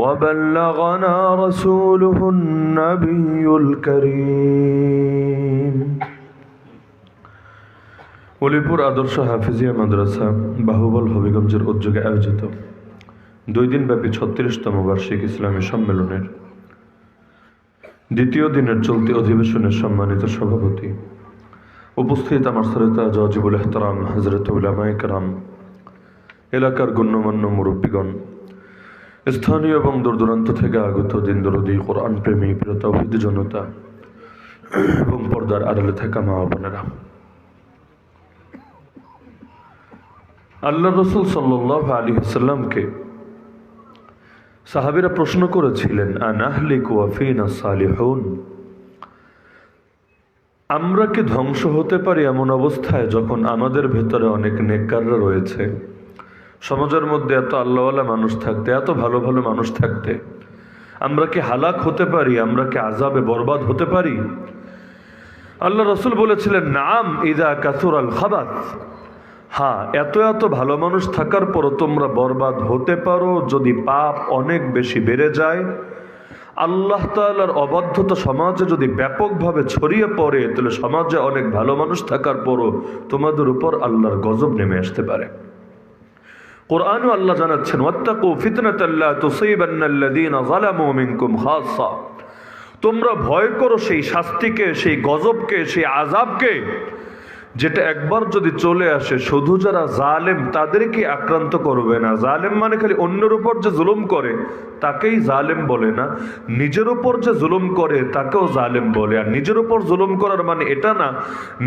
وبلغنا رسوله النبي الكريم উলিপুর আদর্শ হাফিজিয়া মাদ্রাসা বাহুবল হবিগঞ্জের উদ্যোগে আয়োজিত 2 দিনব্যাপী 36তম বার্ষিক ইসলামী সম্মেলনের দ্বিতীয় দিনের চলতি অধিবেশনের সম্মানিত সভাপতি, উপস্থিত আমার শ্রোতা ওয়াজিবুল ইহতারাম হযরত উলামায়ে কেরাম, এলাকার গণ্যমান্য মুরব্বীগণ, স্থানীয় এবং দূরদূরান্ত থেকে আগত দিন দরদি কোরআন প্রেমী প্রিয় তাওহীদি জনতা এবং পর্দার আড়ালে থাকা মা বোনেরা, আল্লাহ রসুল সাল্লাল্লাহু আলাইহি ওয়াসাল্লামকে সাহাবীরা প্রশ্ন করেছিলেন, আনাহলিকু ওয়া ফীনা সালিহুন, আমরা কি ধ্বংস হতে পারি এমন অবস্থায় যখন আমাদের ভেতরে অনেক নেককাররা রয়েছে? সমাজের মধ্যে এত আল্লাহওয়ালা মানুষ থাকতে, এত ভালো ভালো মানুষ থাকতে আমরা কি হালাক হতে পারি? আমরা কি আযাবে বরবাদ হতে পারি? আল্লাহ রসুল বলেছিলেন, নাম ইযা কাসুরাল খাবাস, হ্যাঁ, এত এত ভালো মানুষ থাকার পরও তোমরা বরবাদ হতে পারো যদি পাপ অনেক বেশি বেড়ে যায়। আল্লাহ তাআলার অবাধ্যতা সমাজে যদি ব্যাপকভাবে ছড়িয়ে পড়ে, তাহলে সমাজে অনেক ভালো মানুষ থাকার পরও তোমাদের উপর আল্লাহর গজব নেমে আসতে পারে। কোরআনও আল্লাহ জানাচ্ছেন, ওয়াত্তাকু ফিতনাতাল লা তুসিবান্নাল্লাযীনা যালামু মিনকুম খাসসা, তোমরা ভয় করো সেই শাস্তিকে, সেই গজবকে, সেই আযাবকে, যেটা একবার যদি চলে আসে শুধু যারা জালেম তাদেরকে আক্রান্ত করবে না। জালেম মানে খালি অন্যের উপর যে জুলুম করে তাকেই জালেম বলে না, নিজের উপর যে জুলুম করে তাকেও জালেম বলে। আর নিজের উপর জুলুম করার মানে এটা না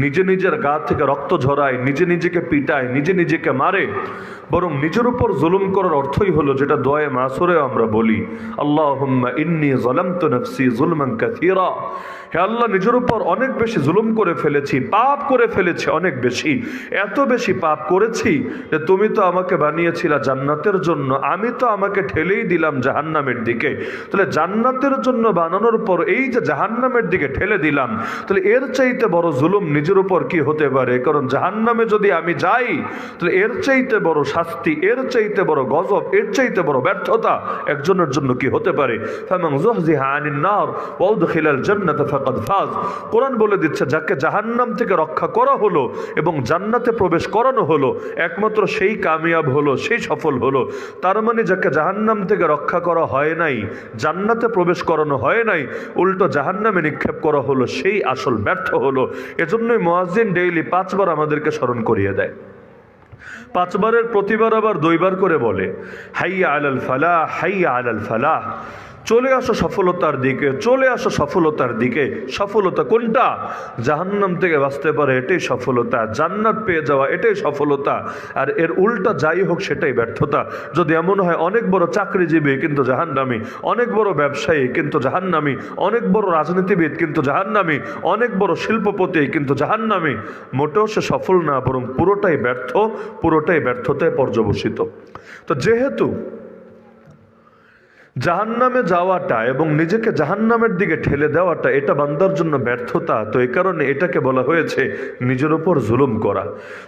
নিজে নিজের গা থেকে রক্ত ঝরায়, নিজে নিজেকে পিটায়, নিজে নিজেকে মারে, বরং নিজের উপর জুলুম করার অর্থই হলো যেটা দোয়া মাসুরে আমরা বলি, আল্লাহুম্মা ইন্নী যালামতু নাফসি যুলমান কাসীরা, হে আল্লাহ, নিজের উপর অনেক বেশি জুলুম করে ফেলেছি, পাপ করে ফেলেছি অনেক বেশি, এত বেশি পাপ করেছি যে তুমি তো আমাকে বানিয়েছিলা জান্নাতের জন্য, আমি তো আমাকে ঠেলেই দিলাম জাহান্নামের দিকে। তাহলে জান্নাতের জন্য বানানোর পর এই যে জাহান্নামের দিকে ঠেলে দিলাম, তাহলে এর চাইতে বড় জুলুম নিজের উপর কি হতে পারে? কারণ জাহান্নামে যদি আমি যাই, তাহলে এর চাইতে বড় শাস্তি, এর চাইতে বড় গজব, এর চাইতে বড় ব্যর্থতা একজনের জন্য কি হতে পারে? ফামান যুহজিহা আনিন নার ওয়া উদখিলাল জান্নাতা ফাকাদ ফাজ। কোরআন বলে দিচ্ছে, যাকে জাহান্নাম থেকে রক্ষা করা হলো এবং জান্নাতে প্রবেশ করানো হলো, একমাত্র সেই কামিয়াব হলো, সেই সফল হলো। তার মানে যাকে জাহান্নাম থেকে রক্ষা করা হয় নাই, জান্নাতে প্রবেশ করানো হয় নাই, উল্টো জাহান্নামে নিক্ষেপ করা হলো, সেই আসল ব্যর্থ হলো। এজন্যই মুয়াজ্জিন ডেইলি 5 বার আমাদেরকে স্মরণ করিয়ে দেয়। 5 বারের প্রতিবার আবার 2 বার করে বলে, হাইয়া আলাল ফালাহ, হাইয়া আলাল ফালাহ, চলে আসো সফলতার দিকে, চলে আসো সফলতার দিকে। সফলতা কোনটা? জাহান্নাম থেকে বাঁচতে পারে এটাই সফলতা, জান্নাত পেয়ে যাওয়া এটাই সফলতা। আর এর উল্টা যাই হোক সেটাই ব্যর্থতা। যদি এমন হয় অনেক বড় চাকরিজীবী কিন্তু জাহান্নামী, অনেক বড় ব্যবসায়ী কিন্তু জাহান্নামী, অনেক বড় রাজনীতিবিদ কিন্তু জাহান্নামী, অনেক বড় শিল্পপতি কিন্তু জাহান্নামী, মোটেও সে সফল না, বরং পুরোটাই ব্যর্থ, পুরোটাই ব্যর্থতায় পর্যবসিত। তো যেহেতু জাহান্নামে যাওয়াটা এবং নিজেকে জাহান্নামের দিকে ঠেলে দেওয়াটা এটা বান্দার জন্য ব্যর্থতা, তো এই কারণে এটাকে বলা হয়েছে নিজের উপর জুলুম করা।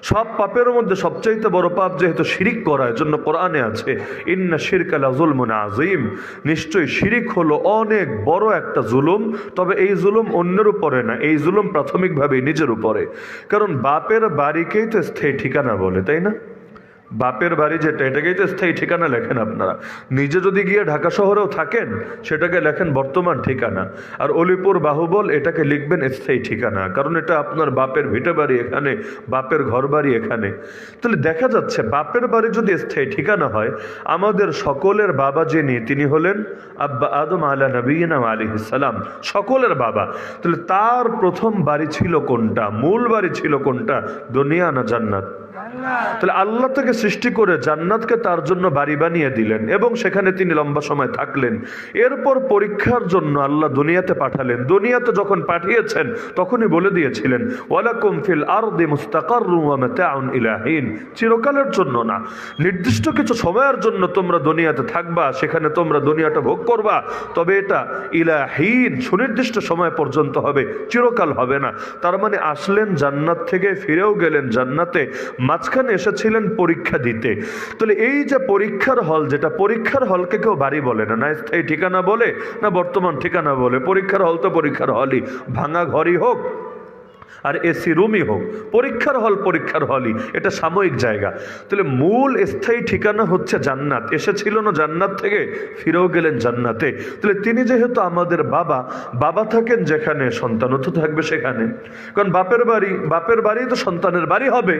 সব পাপের মধ্যে সবচাইতে বড় পাপ যেহেতু শিরিক করা, এজন্য কোরআনে আছে, ইন্না শিরকা লাযুলমুন আযীম, নিশ্চয়ই শিরিক হলো অনেক বড় একটা জুলুম। তবে এই জুলুম অন্যের উপরে না, এই জুলুম প্রাথমিকভাবে নিজের উপরে। কারণ বাপের বাড়িকেই তো স্থায়ী ঠিকানা বলে, তাই না? বাপের বাড়ি যেটা, এটাকেই তো স্থায়ী ঠিকানা লেখেন আপনারা। নিজে যদি গিয়ে ঢাকা শহরেও থাকেন সেটাকে লেখেন বর্তমান ঠিকানা, আর অলিপুর বাহুবল এটাকে লিখবেন স্থায়ী ঠিকানা, কারণ এটা আপনার বাপের ভিটে বাড়ি এখানে, বাপের ঘর বাড়ি এখানে। তাহলে দেখা যাচ্ছে বাপের বাড়ি যদি স্থায়ী ঠিকানা হয়, আমাদের সকলের বাবা যিনি, তিনি হলেন আব্বা আদম আলা নবিয়িনা আলাইহিস সালাম, সকলের বাবা। তাহলে তার প্রথম বাড়ি ছিল কোনটা? মূল বাড়ি ছিল কোনটা? দুনিয়া না জান্নাত? তাহলে আল্লাহ তাকে সৃষ্টি করে জান্নাতকে তার জন্য বাড়ি বানিয়ে দিলেন এবং সেখানে তিনি লম্বা সময় থাকলেন। এরপর পরীক্ষার জন্য আল্লাহ দুনিয়াতে পাঠালেন। দুনিয়াতে যখন পাঠিয়েছেন তখনই বলে দিয়েছিলেন, ওয়ালাকুম ফিল আরদি মুস্তাকাররুন ওয়া মাতাউন ইলা হিন, চিরকালের জন্য না, নির্দিষ্ট কিছু সময়ের জন্য তোমরা দুনিয়াতে থাকবা, সেখানে তোমরা দুনিয়াটা ভোগ করবা, তবে এটা ইলা হিন, সুনির্দিষ্ট সময় পর্যন্ত হবে, চিরকাল হবে না। তার মানে আসলেন জান্নাত থেকে, ফিরেও গেলেন জান্নাতে, মাঝখানে এসেছিলেন পরীক্ষা দিতে। তাহলে এই যে পরীক্ষার হল, যেটা পরীক্ষার হলকে কেউ বাড়ি বলে না, না স্থায়ী ঠিকানা বলে, না বর্তমান ঠিকানা বলে। পরীক্ষার হল তো পরীক্ষার হলই, ভাঙা ঘরই হোক আর এসি রুমই হোক, পরীক্ষার হল পরীক্ষার হলই, এটা সাময়িক জায়গা। তাহলে মূল স্থায়ী ঠিকানা হচ্ছে জান্নাত। এসেছিলেন জান্নাত থেকে, ফিরেও গেলেন জান্নাতে। তাহলে তিনি যেহেতু আমাদের বাবা, বাবা থাকেন যেখানে সন্তানও তো থাকবে সেখানে, কারণ বাপের বাড়ি তো সন্তানের বাড়ি হবে।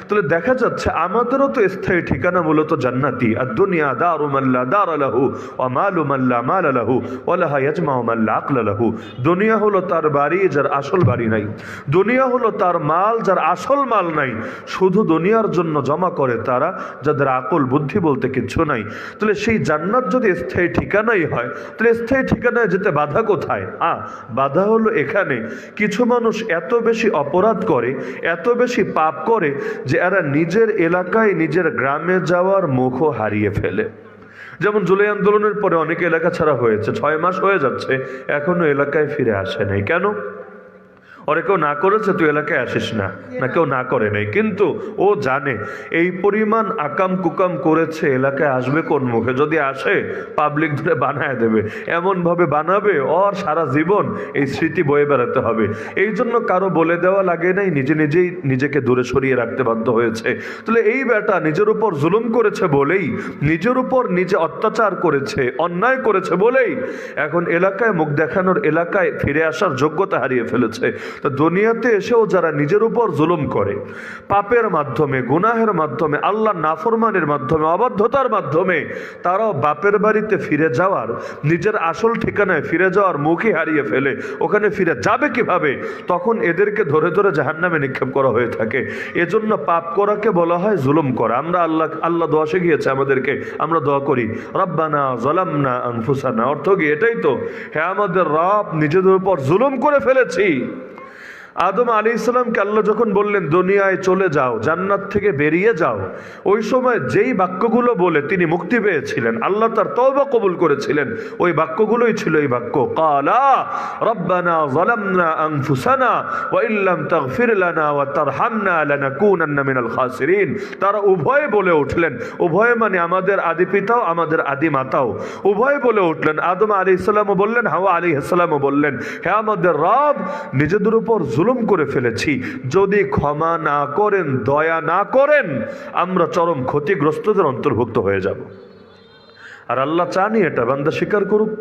তাহলে দেখা যাচ্ছে আমাদেরও তো স্থায়ী ঠিকানা মূলত জান্নাতি। আর দুনিয়া দারু মাল্লা দার আলাহু ওয়া মালু মাল্লা মাল আলাহু ওয়া লাহা ইয়াজমাউ মাল্লা আকল আলাহু। দুনিয়া হলো তার বাড়ি যার আসল বাড়ি নাই, দুনিয়া হলো তার মাল যার আসল মাল নাই। শুধু দুনিয়ার জন্য জমা করে তারা যাদের আকল বুদ্ধি বলতে কিচ্ছু নাই। তাহলে সেই জান্নাত যদি স্থায়ী ঠিকানাই হয়, তাহলে স্থায়ী ঠিকানায় যেতে বাধা কোথায়? বাধা হলো এখানে কিছু মানুষ এত বেশি অপরাধ করে, এত বেশি পাপ করে যে এরা নিজের এলাকায়, নিজের গ্রামে যাওয়ার মুখও হারিয়ে ফেলে। যেমন জুলাই আন্দোলনের পরে অনেক এলাকা ছাড়া হয়েছে, 6 মাস হয়ে যাচ্ছে, এখনো এলাকায় ফিরে আসে নাই। কেন? ওরে কেউ না করেছে তুই এলাকায় আসিস না, না কেউ না করে নাই, কিন্তু ও জানে এই পরিমাণ আকাম কুকাম করেছে, এলাকায় আসবে কোন মুখে? যদি আসে পাবলিক ধরে বানায় দেবে, এমনভাবে বানাবে ওর সারা জীবন এই স্মৃতি বয়ে বেড়াতে হবে। এই জন্য কারো বলে দেওয়া লাগে নাই, নিজেই নিজেকে দূরে সরিয়ে রাখতে বাধ্য হয়েছে। তাহলে এই বেটা নিজের উপর জুলুম করেছে বলেই, নিজের উপর নিজে অত্যাচার করেছে, অন্যায় করেছে বলেই এখন এলাকায় মুখ দেখানোর, এলাকায় ফিরে আসার যোগ্যতা হারিয়ে ফেলেছে। তো দুনিয়াতে এসেও যারা নিজের উপর জুলুম করে, পাপের মাধ্যমে, গুনাহের মাধ্যমে, আল্লাহ নাফরমানের মাধ্যমে, অবাধ্যতার মাধ্যমে, তারাও বাপের বাড়িতে ফিরে যাওয়ার, নিজের আসল ঠিকানায় ফিরে যাওয়ার মুখই হারিয়ে ফেলে। ওখানে ফিরে যাবে কিভাবে? তখন এদেরকে ধরে ধরে জাহান্নামে নিক্ষেপ করা হয়ে থাকে। এজন্য পাপ করাকে বলা হয় জুলুম করা। আল্লাহ দোয়া শিখিয়েছে আমাদেরকে, আমরা দোয়া করি রব্বানা যালামনা আনফুসানা। অর্থ কি? এটাই তো, হ্যাঁ আমাদের রব, নিজেদের উপর জুলুম করে ফেলেছি। আদম আলাইহিস সালামকে আল্লাহ যখন বললেন দুনিয়ায় চলে যাও, জান্নাত থেকে বেরিয়ে যাও, ওই সময় যেই বাক্যগুলো বলে তিনি মুক্তি পেয়েছিলেন, আল্লাহ তার তওবা কবুল করেছিলেন, ওই বাক্যগুলোই ছিল এই বাক্য, ক্বালা রব্বানা যালামনা আনফুসানা ওয়া ইল্লাম তাগফির লানা ওয়া তারহামনা লানাকুনান্না মিনাল খাসিরিন। তারা উভয়ে বলে উঠলেন, উভয়ে মানে আমাদের আদি পিতাও আমাদের আদি মাতাও, উভয়ে বলে উঠলেন। আদম আলাইহিস সালামও বললেন, হাওয়া আলাইহিস সালামও বললেন, হে আমাদের রব, নিজেদের উপর জুলুম করে ফেলেছি, যদি ক্ষমা না করেন, দয়া না করেন, আমরা চরম ক্ষতিগ্রস্তদের অন্তর্ভুক্ত হয়ে যাব। আর আল্লাহ চানি এটা বান্দা স্বীকার করুক,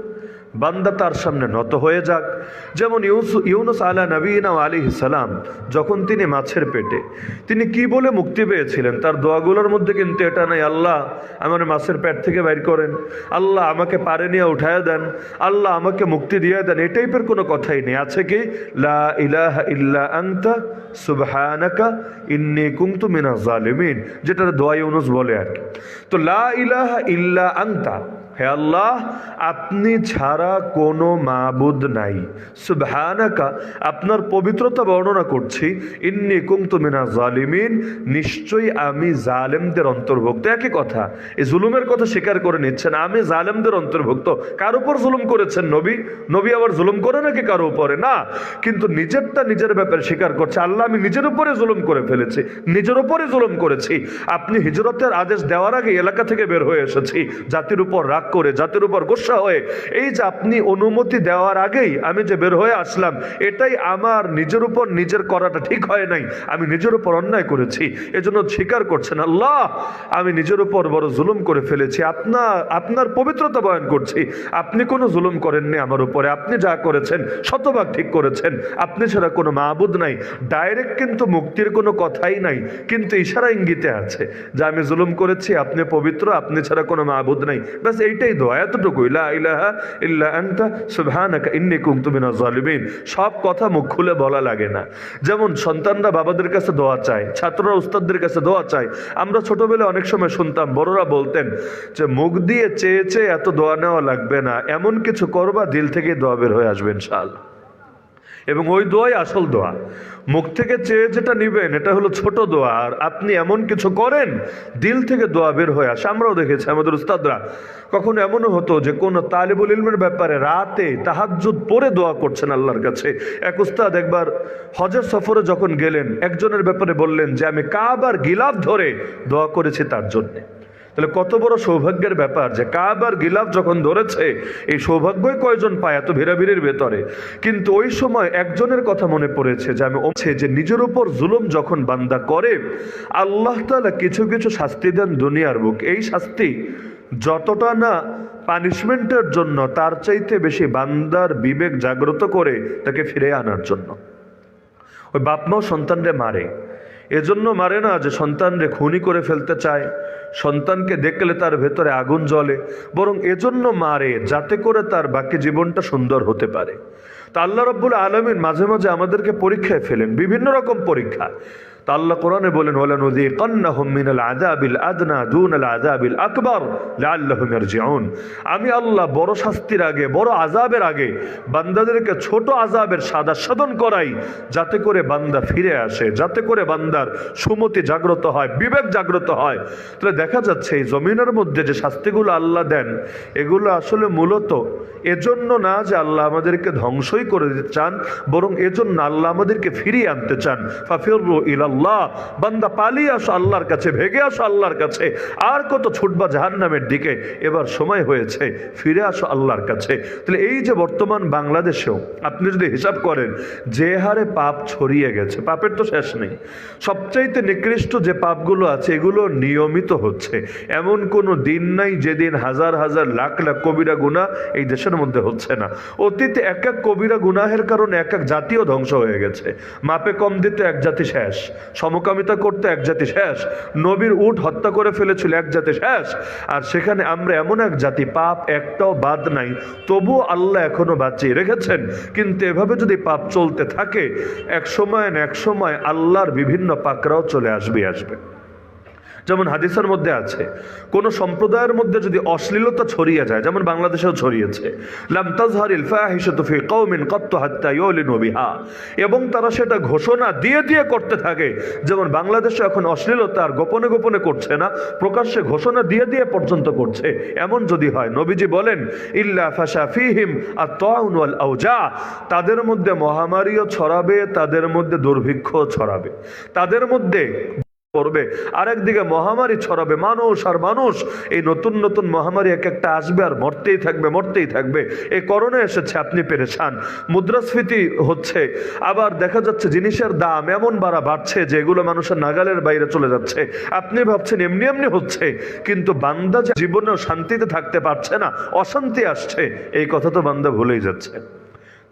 বান্দা তার সামনে নত হয়ে যাক। যেমন ইউনুস আলা নবীনা আলাইহিস সালাম, যখন তিনি মাছের পেটে, তিনি কি বলে মুক্তি পেয়েছিলেন? তার দোয়াগুলোর মধ্যে কিন্তু এটা নাই, আল্লাহ আমার মাছের পেট থেকে বাইর করেন, আল্লাহ আমাকে পারে নিয়ে উঠায় দেন, আল্লাহ আমাকে মুক্তি দিয়ে দেন, এই টাইপের কোনো কথাই নেই। আছে কি? লা ইলাহা ইল্লা আনতা সুবহানাকা ইন্নী কুনতু মিনাজ জালিমিন, যেটার দোয়া ইউনুস বলে আর কি। তো লা ইলাহা ইল্লা আনতা, হে আল্লাহ আপনি ছাড়া কোনো মাবুদ নাই, সুবহানাকা আপনার পবিত্রতা বর্ণনা করছি, ইন্নী কুনতু মিনাজ জালিমিন নিশ্চয়ই আমি জালেমদের অন্তর্ভুক্ত। একই কথা, এই জুলুমের কথা স্বীকার করে নিচ্ছেন, আমি জালেমদের অন্তর্ভুক্ত। কার উপর জুলুম করেছেন নবী আবার জুলুম করে নাকি কারো উপরে? না, কিন্তু নিজেরটা নিজের ব্যাপারে স্বীকার করছে, আল্লাহ আমি নিজের উপরে জুলুম করে ফেলেছি, নিজের উপরে জুলুম করেছি। আপনি হিজরতের আদেশ দেওয়ার আগে এলাকা থেকে বের হয়ে এসেছি জাতির উপর রাগ করে, জাতির উপর গোসা হয়ে। এই যে আপনি অনুমতি দেওয়ার আগেই আমি যে বের হয়ে আসলাম, এটাই আমার নিজের উপর নিজের করাটা ঠিক হয় নাই, আমি নিজের উপর অন্যায় করেছি। এজন্য স্বীকার করছেন, আল্লাহ আমি নিজের উপর বড় জুলুম করে ফেলেছি, আপনার পবিত্রতা বয়ান করছি, আপনি কোনো জুলুম করেননি আমার উপরে, আপনি যা করেছেন শতভাগ ঠিক করেছেন, আপনি ছাড়া কোনো মাবুদ নাই। ডাইরেক্ট কিন্তু মুক্তির কোনো কথাই নাই, কিন্তু ইশারা ইঙ্গিতে আছে যে আমি জুলুম করেছি, আপনি পবিত্র, আপনি ছাড়া কোনো মাবুদ নাই। ব্যাস এইটাই দোয়া, এতটুকুই, লা ইলাহা ইল্লা আনতা সুবহানাকা ইন্নী কুনতু মিনাজ জালিমিন। সব কথা মুখ খুলে বলা লাগে না। যেমন সন্তানরা বাবাদের কাছে দোয়া চায়, ছাত্ররা উস্তাদদের কাছে দোয়া চায়। আমরা ছোটবেলায় অনেক সময় শুনতাম বড়রা বলতেন যে মুখ দিয়ে চেয়ে চেয়ে এত দোয়া নেওয়া লাগবে না, এমন কিছু করবা দিল থেকে দোয়া বের হয়ে আসবে ইনশাআল্লাহ। এবং ওই দোয়াই আসল দোয়া। মুখ থেকে চেয়ে যেটা নিবেন এটা হলো ছোট দোয়া, আর আপনি এমন কিছু করেন দিল থেকে দোয়া বের হয়ে আসে। আমরাও দেখেছি আমাদের উস্তাদরা কখনো এমনও হতো যে কোনো তালিবুল ইলমের ব্যাপারে রাতে তাহাজ্জুদ পড়ে দোয়া করছেন আল্লাহর কাছে। এক উস্তাদ একবার হজের সফরে যখন গেলেন, একজনের ব্যাপারে বললেন যে আমি কাবার গিলাফ ধরে দোয়া করেছি তার জন্যে। তাহলে কত বড় সৌভাগ্যের ব্যাপার যে কাবার গিলাফ যখন ধরেছে, এই সৌভাগ্যই কয়জন পায় এত ভিড়াভিড়ির ভেতরে। কিন্তু ওই সময় একজনের কথা মনে পড়েছে যে আমি যে নিজের উপর জুলুম যখন বান্দা করে, আল্লাহ তাআলা কিছু কিছু শাস্তি দেন দুনিয়ার বুক। এই শাস্তি যতটা না পানিশমেন্টের জন্য, তার চাইতে বেশি বান্দার বিবেক জাগ্রত করে তাকে ফিরে আনার জন্য। ওই বাপ মাও সন্তানরে মারে, এজন্য মারে না যে সন্তানরে খুনি করে ফেলতে চায়, সন্তানকে দেখলে তার ভেতরে আগুন জ্বলে, বরং এজন্য মারে যাতে করে তার বাকি জীবনটা সুন্দর হতে পারে। তা আল্লাহ রাব্বুল আলামিন মাঝে মাঝে আমাদেরকে পরীক্ষায় ফেলেন, বিভিন্ন রকম পরীক্ষা। তা আল্লাহ কোরআনে বলেন, ওয়ালানুযীকান্নাহুম মিনাল আযাবিল আদনা দুনাল আযাবিল আকবার লাআল্লাহুম ইয়ারজিউন। আমি আল্লাহ বড় শাস্তির আগে, বড় আযাবের আগে বান্দাদেরকে ছোট আযাবের সাধন করাই, যাতে করে বান্দা ফিরে আসে, যাতে করে বান্দার সুমতি জাগ্রত হয়, বিবেক জাগ্রত হয়। তাহলে দেখা যাচ্ছে এই জমিনের মধ্যে যে শাস্তিগুলো আল্লাহ দেন, এগুলো আসলে মূলত এজন্য না যে আল্লাহ আমাদেরকে ধ্বংসই করে দিতে চান, বরং এজন্য আল্লাহ আমাদেরকে ফিরিয়ে আনতে চান। ফাফিরু ইলাল্লাহ, বান্দা পালিয়ে আসো আল্লাহর কাছে, ভেগে আসো আল্লাহর কাছে। আর কত ছুটবা জাহান্নামের দিকে, এবার সময় হয়েছে ফিরে আসো আল্লাহর কাছে। তাহলে এই যে বর্তমান বাংলাদেশেও আপনি যদি হিসাব করেন যে হারে পাপ ছড়িয়ে গেছে, পাপের তো শেষ নেই। সবচাইতে নিকৃষ্ট যে পাপগুলো আছে এগুলো নিয়মিত হচ্ছে। এমন কোনো দিন নাই যেদিন হাজার হাজার লাখ লাখ কবিরা গুনাহ এই দেশের মধ্যে হচ্ছে না। অতীতে এক এক কবিরা গুনাহের কারণে এক এক জাতীয় ধ্বংস হয়ে গেছে। মাপে কম দিতে এক জাতি শেষ, সমকামিতা করতে এক জাতি শেষ, নবীর উট হত্যা করে ফেলেছিল এক জাতি শেষ। আর সেখানে আমরা এমন এক জাতি, পাপ একটাও বাদ নাই, তবুও আল্লাহ এখনো বাঁচিয়ে রেখেছেন। কিন্তু এভাবে যদি পাপ চলতে থাকে, এক সময় না এক সময় আল্লাহর বিভিন্ন পাকড়াও চলে আসবে। যেমন হাদিসের মধ্যে আছে, কোন সম্প্রদায়ের মধ্যে যদি অশ্লীলতা ছড়িয়ে যায়, যেমন বাংলাদেশেও ছড়িয়েছে, লাম তাজহারিল ফাহিশাতু ফি কওমিন কাত্তু হাত্তা ইউলিনু বিহা, এবং তারা সেটা ঘোষণা দিয়ে দিয়ে করতে থাকে। যেমন বাংলাদেশে এখন অশ্লীলতা আর গোপনে গোপনে করছে না, প্রকাশ্যে ঘোষণা দিয়ে দিয়ে পর্যন্ত করছে। এমন যদি হয়, নবীজি বলেন ইল্লা ফাশা ফিহিম আত-তাউন ওয়াল আওজা, তাদের মধ্যে মহামারীও ছড়াবে, তাদের মধ্যে দুর্ভিক্ষ ছড়াবে, তাদের মধ্যে করবে, আরেকদিকে মহামারী ছড়াবে। মানুষ আর মানুষ, এই নতুন নতুন মহামারী এক একটা আসবে আর মরতেই থাকবে। এই করোনা এসেছে, আপনি পেরেশান, মুদ্রাস্ফীতি হচ্ছে, আবার দেখা যাচ্ছে জিনিসের দাম এমন বাড়ছে যে এগুলো মানুষের নাগালের বাইরে চলে যাচ্ছে। আপনি ভাবছেন এমনি এমনি হচ্ছে, কিন্তু বান্দা যে জীবনেও শান্তিতে থাকতে পারছে না, অশান্তি আসছে, এই কথা তো বান্দা ভুলেই যাচ্ছে।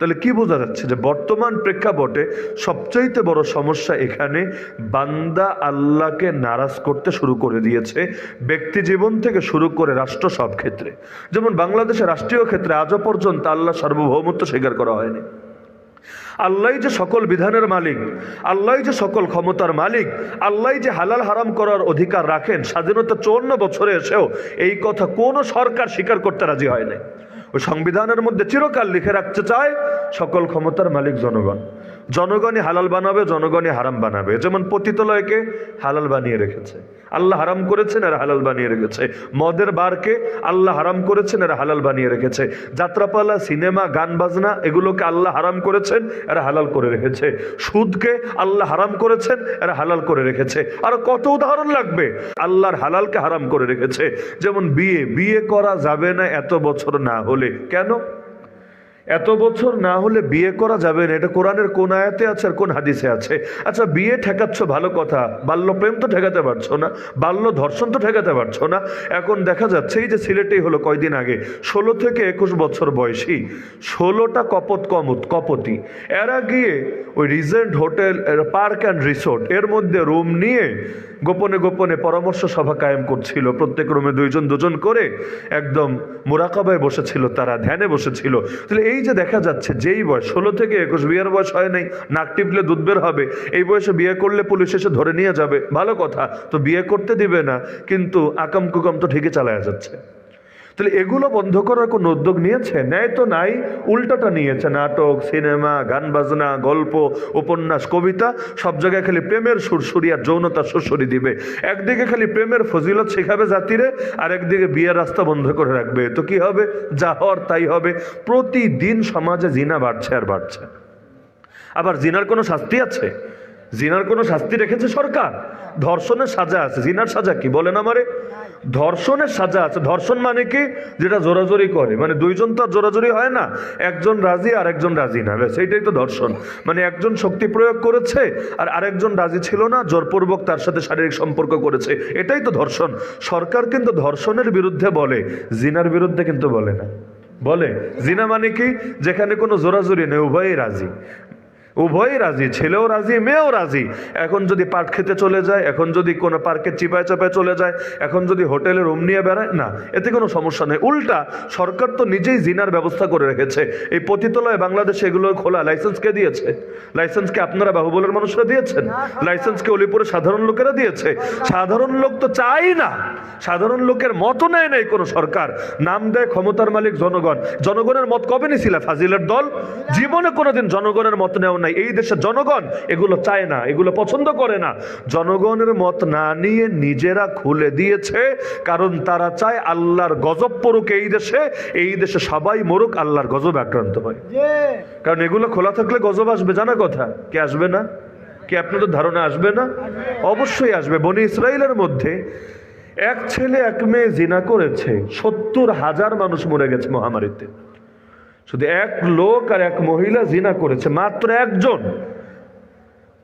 তাহলে কি বোঝা যাচ্ছে যে বর্তমান প্রেক্ষাপটে সবচাইতে বড় সমস্যা এখানে, বান্দা আল্লাহকে নারাজ করতে শুরু করে দিয়েছে, ব্যক্তি জীবন থেকে শুরু করে রাষ্ট্র সব ক্ষেত্রে। যেমন বাংলাদেশের রাষ্ট্রীয় ক্ষেত্রে আজও পর্যন্ত আল্লাহ সার্বভৌমত্ব স্বীকার করা হয়নি। আল্লাহ যে সকল বিধানের মালিক, আল্লাহ যে সকল ক্ষমতার মালিক, আল্লাহ যে হালাল হারাম করার অধিকার রাখেন, স্বাধীনতা 54 বছরে এসেও এই কথা কোন সরকার স্বীকার করতে রাজি হয় নাই। ওই সংবিধানের মধ্যে চিরকাল লিখে রাখতে চায় সকল ক্ষমতার মালিক জনগণ, জনগণই হালাল বানাবে, জনগণই হারাম বানাবে। যেমন পতিতালয়কে হালাল বানিয়ে রেখেছে, আল্লাহ হারাম করেছেন, এরা হালাল বানিয়ে রেখেছে। মদের বারকে আল্লাহ হারাম করেছেন, এরা হালাল বানিয়ে রেখেছে। যাত্রাপালা, সিনেমা, গান বাজনা এগুলোকে আল্লাহ হারাম করেছেন, এরা হালাল করে রেখেছে। সুদকে আল্লাহ হারাম করেছেন, এরা হালাল করে রেখেছে। আর কত উদাহরণ লাগবে, আল্লাহর হালালকে হারাম করে রেখেছে। যেমন বিয়ে করা যাবে না এত বছর না হলে। কেন এত বছর না হলে বিয়ে করা যাবে না? এটা কোরআনের কোন আয়াতে আছে আর কোন হাদিসে আছে? আচ্ছা, বিয়ে ঠেকাচ্ছ ভালো কথা, বাল্য প্রেম তো ঠেকাতে পারছো না, বাল্য ধর্ষণ তো ঠেকাতে পারছো না। এখন দেখা যাচ্ছে এই যে সিলেটেই হলো কয়দিন আগে, 16 থেকে 21 বছর বয়সী 16টা কপতি, এরা গিয়ে ওই Regent hotel, park and resort এর মধ্যে রুম নিয়ে গোপনে গোপনে পরামর্শ সভা কায়েম করছিল। প্রত্যেক রুমে দুজন করে একদম মুরাকাবায় বসেছিল, তারা ধ্যানে বসেছিল। তাহলে এই যে দেখা যাচ্ছে যেই বয়স 16 থেকে 21, বিয়ের বয়স হয় নাই, নাক টিপলে দুধ বের হবে, এই বয়সে বিয়ে করলে পুলিশ এসে ধরে নিয়ে যাবে, ভালো কথা তো বিয়ে করতে দিবে না, কিন্তু আকাম কুকাম তো ঠিকই চালায়া যাচ্ছে। তাহলে এগুলো বন্ধ করার কোনো উদ্যোগ নিয়েছে? নেয় তো নাই, উল্টাটা নিয়েছে। নাটক, সিনেমা, গান বাজনা, গল্প, উপন্যাস, কবিতা, সব জায়গায় খালি প্রেমের সুরসুরি আর যৌনতার সুরসুরি দিবে। একদিকে খালি প্রেমের ফজিলত শেখাবে জাতিরে, আর একদিকে বিয়ের রাস্তা বন্ধ করে রাখবে। তো কি হবে? যা হওয়ার তাই হবে। প্রতিদিন সমাজে জিনা বাড়ছে আর বাড়ছে। আবার জিনার কোনো শাস্তি আছে? জিনার কোনো শাস্তি রেখেছে সরকার? ধর্ষণের সাজা আছে, জিনার সাজা কি বলেন আমারে? ধর্ষণের সাজা আছে। ধর্ষণ মানে কি? যেটা জোরাজোরি করে, মানে দুইজন তো আর জোরাজোরি হয় না, একজন রাজি আর একজন রাজি না, ব্যাস এইটাই তো ধর্ষণ। মানে একজন শক্তি প্রয়োগ করেছে আর আরেকজন রাজি ছিল না, জোরপূর্বক তার সাথে শারীরিক সম্পর্ক করেছে, এটাই তো ধর্ষণ। সরকার কিন্তু ধর্ষণের বিরুদ্ধে বলে, জিনার বিরুদ্ধে কিন্তু বলে না। বলে জিনা মানে কি? যেখানে কোনো জোরাজোরি নেই, উভয়ই রাজি, উভয়ই রাজি, ছেলেও রাজি মেয়েও রাজি। এখন যদি পাট খেতে চলে যায়, এখন যদি কোনো পার্কে চিপায় চাপায় চলে যায়, এখন যদি হোটেলে রুম নিয়ে বেড়ায়, না, এতে কোনো সমস্যা নেই। উল্টা সরকার তো নিজেই জিনার ব্যবস্থা করে রেখেছে। এই পতিতলয় বাংলাদেশে এগুলো খোলা লাইসেন্স কে দিয়েছে? লাইসেন্সকে আপনারা বাহুবলের মানুষরা দিয়েছেন? লাইসেন্সকে অলিপুরে সাধারণ লোকেরা দিয়েছে? সাধারণ লোক তো চাই না, সাধারণ লোকের মতো নেয় নাই কোনো সরকার। নাম দেয় ক্ষমতার মালিক জনগণ। জনগণের মত কবে নিছিল ফাজিলের দল? জীবনে কোনোদিন জনগণের মত নেওয়া নাই। এই দেশের জনগণ এগুলো চায় না, এগুলো পছন্দ করে না। জনগণের মত না নিয়ে নিজেরা খুলে দিয়েছে, কারণ তারা চায় আল্লাহর গজব পড়ুক এই দেশে, এই দেশে সবাই মরুক, আল্লাহর গজব আক্রান্ত হয়। কারণ এগুলো খোলা থাকলে গজব আসবে, জানা কথা। কে আসবে না? কি আপনাদের ধারণা আসবে না? অবশ্যই আসবে। বনি ইসরাইলের মধ্যে এক ছেলে এক মেয়ে জিনা করেছে, 70,000 মানুষ মরে গেছে মহামারীতে। শুধু এক লোক আর এক মহিলা জিনা করেছে, মাত্র একজন।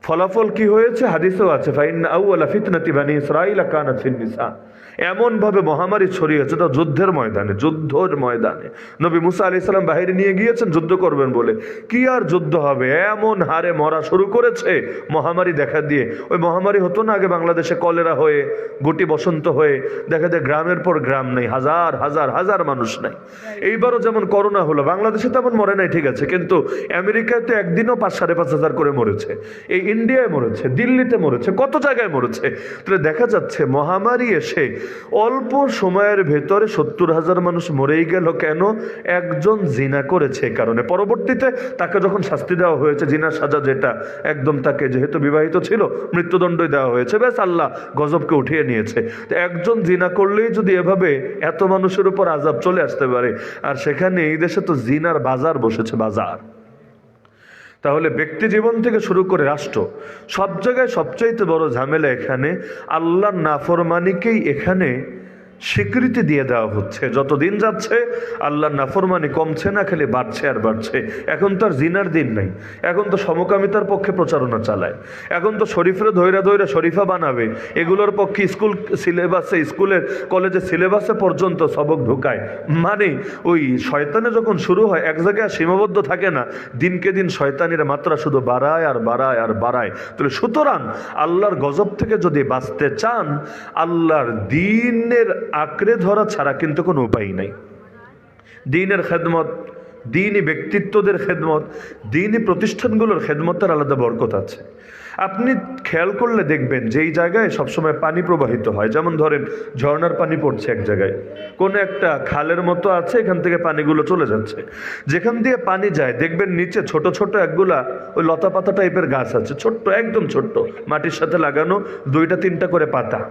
ফলাফল কি হয়েছে? হাদিসেও আছে, ফাইন্না আউয়ালা ফিতনাতি বানি ইসরাঈল কানাত ফিন নিসা। এমন ভাবে মহামারী ছড়িয়েছে, তা যুদ্ধের ময়দানে, যুদ্ধের ময়দানে নবী মুসা আলাইহিস সালাম বাহিরে নিয়ে গিয়েছেন যুদ্ধ করবেন বলে। কি আর যুদ্ধ হবে, এমন হারে মরা শুরু করেছে মহামারী দেখা দিয়ে। ওই মহামারী হতো না আগে বাংলাদেশে, কলেরা হয়ে, গুটি বসন্ত হয়ে, দেখা যায় গ্রামের পর গ্রাম নেই, হাজার হাজার হাজার মানুষ নাই। এইবারও যেমন করোনা হলো, বাংলাদেশে তেমন মরে নাই, ঠিক আছে, কিন্তু আমেরিকায় তো একদিনও 5-5,500 করে মরেছে। এই ইন্ডিয়ায় মরেছে, দিল্লিতে মরেছে, কত জায়গায় মরেছে। তাহলে দেখা যাচ্ছে মহামারী এসে অল্প সময়ের ভেতরে 70,000 মানুষ মরেই গেল। কেন? একজন জিনা করেছে কারণে। পরবর্তীতে তাকে যখন শাস্তি দেওয়া হয়েছে, জিনার সাজা যেটা, একদম তাকে যেহেতু বিবাহিত ছিল মৃত্যুদণ্ডই দেওয়া হয়েছে, ব্যাস আল্লাহ গজবকে উঠিয়ে নিয়েছে। তো একজন জিনা করলেই যদি এভাবে এত মানুষের উপর আযাব চলে আসতে পারে, আর সেখানে এই দেশে তো জিনার বাজার বসেছে, বাজার। তাহলে ব্যক্তি জীবন থেকে শুরু করে রাষ্ট্র, সব জায়গায় সবচাইতে বড় ঝামেলা এখানে আল্লাহর নাফরমানিকেই এখানে স্বীকৃতি দিয়ে দেওয়া হচ্ছে। যত দিন যাচ্ছে আল্লাহর নাফরমানি কমছে না, খালি বাড়ছে আর বাড়ছে। এখন তো আর জিনার দিন নাই, এখন তো সমকামিতার পক্ষে প্রচারণা চালায়, এখন তো শরীফরে ধৈরা ধৈরা শরীফা বানাবে, এগুলোর পক্ষে স্কুল সিলেবাসে, স্কুলের কলেজে সিলেবাসে পর্যন্ত সবক ঢুকায়। মানে ওই শয়তানে যখন শুরু হয় এক জায়গায় সীমাবদ্ধ থাকে না, দিনকে দিন শয়তানির মাত্রা শুধু বাড়ায় আর বাড়ায় আর বাড়ায়। তাহলে সুতরাং আল্লাহর গজব থেকে যদি বাঁচতে চান, আল্লাহর দ্বীনের আঁকড়ে ধরা ছাড়া কিন্তু কোনো উপায় নাই। দ্বীনের খেদমত, দ্বীনি ব্যক্তিত্বদের খেদমত, দ্বীনি প্রতিষ্ঠানগুলোর খেদমতের আলাদা বরকত আছে। আপনি খেয়াল করলে দেখবেন যে এই জায়গায় সবসময় পানি প্রবাহিত হয়, যেমন ধরেন ঝর্ণার পানি পড়ছে এক জায়গায়, কোনো একটা খালের মতো আছে, এখান থেকে পানিগুলো চলে যাচ্ছে। যেখান দিয়ে পানি যায় দেখবেন নিচে ছোট ছোট একগুলা ওই লতা পাতা টাইপের গাছ আছে, ছোট্ট, একদম ছোট্ট, মাটির সাথে লাগানো 2-3টা করে পাতা।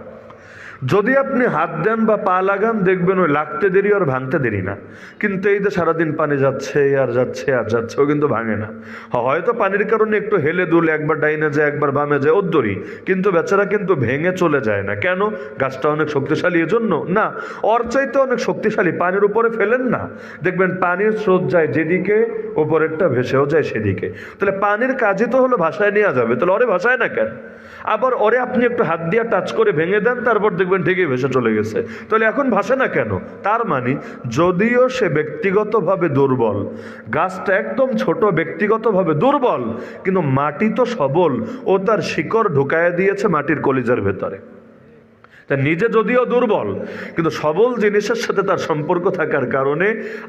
যদি আপনি হাত দেন বা পা লাগান দেখবেন ওই লাগতে দেরি আর ভাঙতে দেরি না। কিন্তু এই যে সারাদিন পানি যাচ্ছে আর যাচ্ছে আর যাচ্ছে, ও কিন্তু ভাঙে না। হয়তো পানির কারণে একটু হেলে দুলে, একবার ডাইনে যায় একবার বামে যায়, ওর দড়ি, কিন্তু বেচারা কিন্তু ভেঙে চলে যায় না। কেন? গাছটা অনেক শক্তিশালী এজন্য না, ওর চাইতে অনেক শক্তিশালী। পানির উপরে ফেলেন না, দেখবেন পানির স্রোত যায় যেদিকে, ওপরেরটা ভেসেও যায় সেদিকে। তাহলে পানির কাজই তো হলো ভাষায় নেওয়া যাবে, তাহলে ওরে ভাষায় না কেন? আবার ওরে আপনি একটু হাত দিয়ে টাচ করে ভেঙে দেন, তারপর দেখবেন ঠিকই ভেসে চলে গেছে। তাহলে এখন ভাসে না কেন? তার মানে যদিও সে ব্যক্তিগতভাবে দুর্বল, গাছটা একদম ছোট, ব্যক্তিগতভাবে দুর্বল, কিন্তু মাটি তো সবল, ও তার শিকড় ঢুকায় দিয়েছে মাটির কলিজার ভেতরে। তা নিজে যদিও দুর্বল, কিন্তু সবল জিনিসের সাথে তার সম্পর্ক থাকার কারণে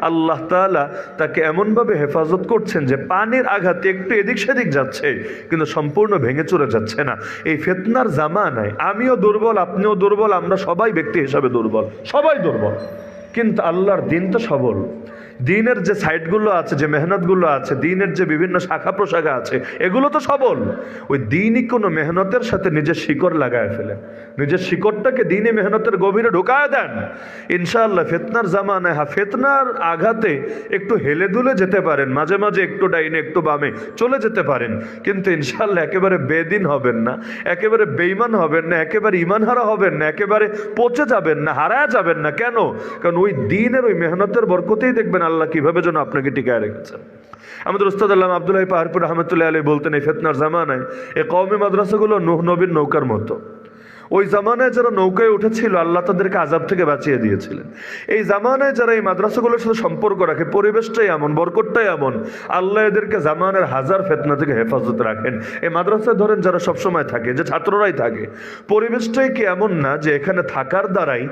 আল্লাহ তাআলা তাকে এমনভাবে হেফাজত করছেন যে পানির আঘাতে একটু এদিক সেদিক যাচ্ছে, কিন্তু সম্পূর্ণ ভেঙে চলে যাচ্ছে না। এই ফিতনার জামানায় আমিও দুর্বল, আপনিও দুর্বল, আমরা সবাই ব্যক্তি হিসাবে দুর্বল, সবাই দুর্বল। কিন্তু আল্লাহর দিন তো সবল। দিনের যে সাইটগুলো আছে, যে মেহনতগুলো আছে, দিনের যে বিভিন্ন শাখা প্রশাখা আছে, এগুলো তো সবল। ওই দিনই কোনো মেহনতের সাথে নিজের শিকড় লাগায় ফেলে, নিজের শিকড়টাকে দিনে মেহনতের গভীরে ঢোকায় দেন, ইনশাআল্লাহ ফিতনার জামানায় ফিতনার আঘাতে একটু হেলে দুলে যেতে পারেন, মাঝে মাঝে একটু ডাইনে একটু বামে চলে যেতে পারেন, কিন্তু ইনশাআল্লাহ একেবারে বেদিন হবেন না, একেবারে বেঈমান হবেন না, একেবারে ইমানহারা হবেন না, একেবারে পচে যাবেন না, হারায় যাবেন না। কেন? কারণ ওই দিনের ওই মেহনতের বরকতেই দেখবেন আল্লাহ কিভাবে যেন আপনাকে টিকায় রেখেছেন। আমাদের উস্তাদ আল্লামা আব্দুল্লাহ পাহাড়পুর রহমতুল্লাহ আলাইহি বলতেন, এই ফিতনার জামানায় এই কওমি মাদ্রাসাগুলো নূহ নবীর নৌকার মতো। ওই জামানায় যারা নৌকায় উঠেছিল আল্লাহ তাদেরকে আযাব থেকে বাঁচিয়ে দিয়েছিলেন। এই জামানায় যারা এই মাদ্রাসাগুলোর সাথে সম্পর্ক রাখে, পরিবেশটাই এমন, বরকতটাই এমন, আল্লাহ এদেরকে জামানের হাজার ফিতনা থেকে হেফাজত রাখেন। এই মাদ্রাসায় ধরেন যারা সবসময় থাকে, যে ছাত্ররাই থাকে, পরিবেশটাই কি এমন না যে এখানে থাকার দ্বারাই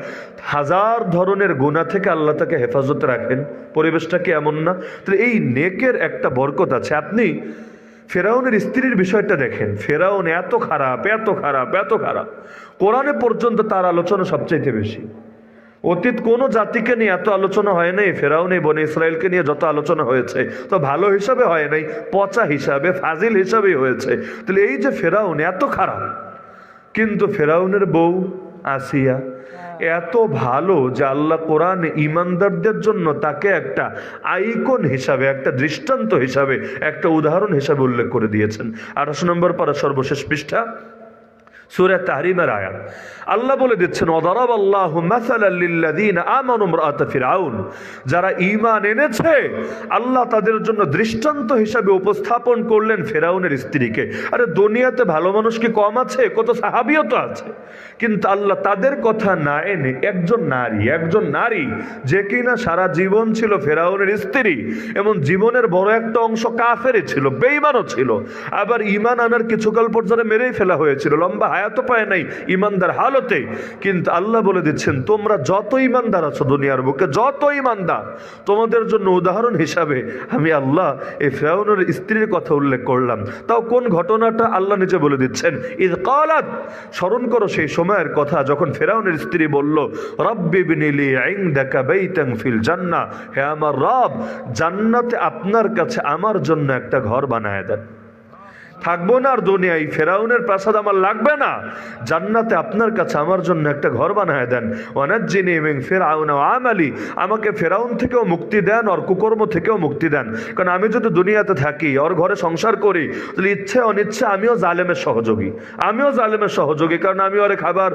হাজার ধরনের গুনাহ থেকে আল্লাহ তাকে হেফাজত রাখেন? পরিবেশটা কি এমন না? তাহলে এই নেকের একটা বরকত আছে। আপনি ফেরাউনের স্ত্রীর বিষয়টা দেখেন, ফেরাউন এত খারাপ, এত খারাপ, এত খারাপ, কোরআনে পর্যন্ত তার আলোচনা সবচাইতে বেশি। অতীত কোন জাতিকে নিয়ে এত আলোচনা হয় নাই, ফেরাউন এই বনি ইসরায়েলকে নিয়ে যত আলোচনা হয়েছে তো ভালো হিসাবে হয় নাই, পচা হিসাবে, ফাজিল হিসাবেই হয়েছে। তাহলে এই যে ফেরাউন এত খারাপ, কিন্তু ফেরাউনের বউ আসিয়া এত ভালো যে আল্লাহ কোরআন ইমানদারদের জন্য তাকে একটা আইকন হিসাবে, একটা দৃষ্টান্ত হিসাবে, একটা উদাহরণ হিসাবে উল্লেখ করে দিয়েছেন। 28 নম্বর পারা সর্বশেষ পৃষ্ঠা, সূরা তাহরিমের আয়াত। আল্লাহ বলে দিচ্ছেন, ওয়াদারাবাল্লাহু মাসালাল লিল্লাযীনা আমানু ইমরাআত ফিরআউন, যারা ঈমান এনেছে আল্লাহ তাদের জন্য দৃষ্টান্ত হিসাবে উপস্থাপন করলেন ফেরাউনের স্ত্রীকে। আরে দুনিয়াতে ভালো মানুষ কি কম আছে? কত সাহাবীও তো আছে, কিন্তু আল্লাহ তাদের কথা না এনে একজন নারী যে কিনা সারা জীবন ছিল ফেরাউনের স্ত্রী, এবং জীবনের বড় একটা অংশ কাফেরই ছিল, বেঈমানও ছিল, আবার ঈমান আনার কিছুকাল পর্যন্ত মেরেই ফেলা হয়েছিল, লম্বা হায়াতও পায় নাই ইমানদার হালতে। কিন্তু আল্লাহ বলে দিচ্ছেন, তোমরা যত ইমানদার আছো দুনিয়ার বুকে, যত ইমানদার, তোমাদের জন্য উদাহরণ হিসাবে আমি আল্লাহ এই ফিরআউনের স্ত্রীর কথা উল্লেখ করলাম। তাও কোন ঘটনাটা? আল্লাহ নিজে বলে দিচ্ছেন, ইয ক্বালাত, স্মরণ করো সেই সময়ের কথা যখন ফিরআউনের স্ত্রী বলল, রাব্বি ইবনি লি ইনদাকা বাইতান ফিল জান্নাহ, হে আমার রব, জান্নাতে আপনার কাছে আমার জন্য একটা ঘর বানায় দেন। থাকবো না আর দুনিয়ায়, ফেরাউনের প্রাসাদ আমার লাগবে না, জান্নাতে আপনার কাছে আমার জন্য একটা ঘর বানায় দেন। ওয়ানাজ্জিনি মিন ফিরআউন ওয়া আমালি, আমাকে ফেরাউন থেকেও মুক্তি দেন, আর কুকর্ম থেকেও মুক্তি দেন। কারণ আমি যদি দুনিয়াতে থাকি, ওর ঘরে সংসার করি, তাহলে ইচ্ছে অনিচ্ছে আমিও জালেমের সহযোগী, কারণ আমি ওর খাবার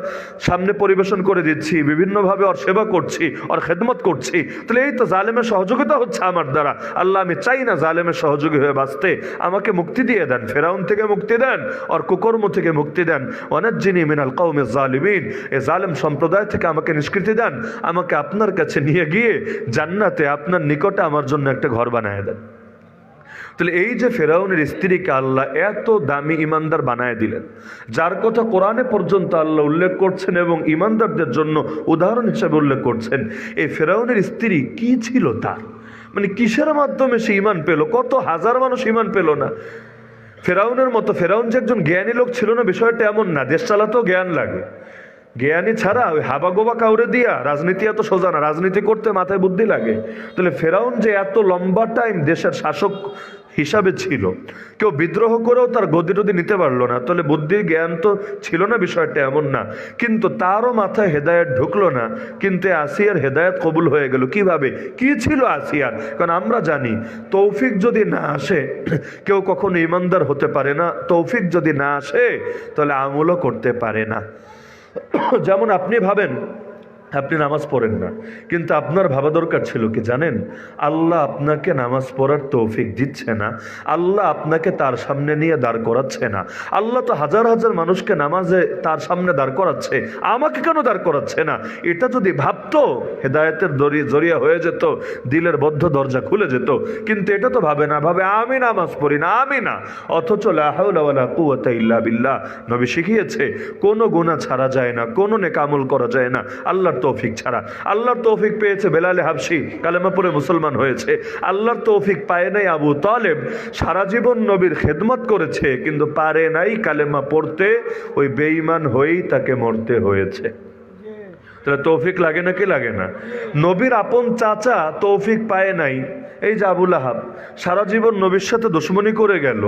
সামনে পরিবেশন করে দিচ্ছি, বিভিন্নভাবে ওর সেবা করছি, ওর খেদমত করছি, তাহলে এই তো জালেমের সহযোগিতা হচ্ছে আমার দ্বারা। আল্লাহ, আমি চাই না জালেমের সহযোগী হয়ে বাঁচতে, আমাকে মুক্তি দিয়ে দেন, ফেরাউন থেকে মুক্তি দেন, আর কুকর্ম থেকে মুক্তি দেন। ওয়ানাজ্জিনি মিনাল কওমিজ জালিমিন, এই জালেম সম্প্রদায় থেকে আমাকে নিষ্কৃতি দেন, আমাকে আপনার কাছে নিয়ে গিয়ে জান্নাতে আপনার নিকটে আমার জন্য একটা ঘর বানায় দেন। তাহলে এই যে ফেরাউনের স্ত্রীকে আল্লাহ এত দামি ইমানদার বানায় দিলেন, যার কথা কোরআনে পর্যন্ত আল্লাহ উল্লেখ করছেন এবং ইমানদারদের জন্য উদাহরণ হিসেবে উল্লেখ করছেন, এই ফেরাউনের স্ত্রী কি ছিল তার, মানে কিসের মাধ্যমে সে ইমান পেল? কত হাজার মানুষ ইমান পেল না। ফেরাউনের মতো, ফেরাউন যে একজন জ্ঞানী লোক ছিল না বিষয়টা এমন না, দেশ চালাতেও জ্ঞান লাগে, জ্ঞানী ছাড়া ওই হাবা গোবা কাউরে দিয়া রাজনীতি এত সোজা না, রাজনীতি করতে মাথায় বুদ্ধি লাগে। তাহলে ফেরাউন যে এত লম্বা টাইম দেশের শাসক হিসাবে ছিল, কেউ বিদ্রোহ করেও তার গদি টদি নিতে পারলো না, তাহলে বুদ্ধি জ্ঞান তো ছিল না বিষয়টা এমন না, কিন্তু তারও মাথায় হেদায়েত ঢুকলো না, কিন্তু আসিয়ার হেদায়েত কবুল হয়ে গেল। কিভাবে? কি ছিল আসিয়ার? কারণ আমরা জানি তৌফিক যদি না আসে কেউ কখনো ইমানদার হতে পারে না, তৌফিক যদি না আসে তাহলে আমলও করতে পারে না। যেমন আপনি ভাবেন আপনি নামাজ পড়েন না, কিন্তু আপনার ভাবা দরকার ছিল কি জানেন, আল্লাহ আপনাকে নামাজ পড়ার তৌফিক দিচ্ছে না, আল্লাহ আপনাকে তার সামনে নিয়ে দাঁড় করাচ্ছে না। আল্লাহ তো হাজার হাজার মানুষকে নামাজে তার সামনে দাঁড় করাচ্ছে, আমাকে কেন দাঁড় করাচ্ছে না? এটা যদি ভাবতো হেদায়েতের জরিয়া হয়ে যেত, দিলের বদ্ধ দরজা খুলে যেত, কিন্তু এটা তো ভাবে না, ভাবে আমি নামাজ পড়ি না, আমি না। অথচ লা হাওলা ওয়ালা কুওয়াতা ইল্লা বিল্লাহ, নবী শিখিয়েছে কোনো গুনাহ ছাড়া যায় না, কোনো নেক আমল করা যায় না আল্লাহর তৌফিক ছাড়া। আল্লাহর তৌফিক পেয়েছে বেলালে হাবশি, কালেমা পড়ে মুসলমান হয়েছে। আল্লাহর তৌফিক পায় নাই আবু তালেব, সারা জীবন নবীর খেদমত করেছে কিন্তু পারে নাই কালেমা পড়তে, ওই বেঈমান হয়েই তাকে মরতে হয়েছে। তাহলে তৌফিক লাগে নাকি লাগে না? নবীর আপন চাচা তৌফিক পায় নাই, এই যে আবুল আহাব সারা জীবন নবীর সাথে দুশমনি করে গেল,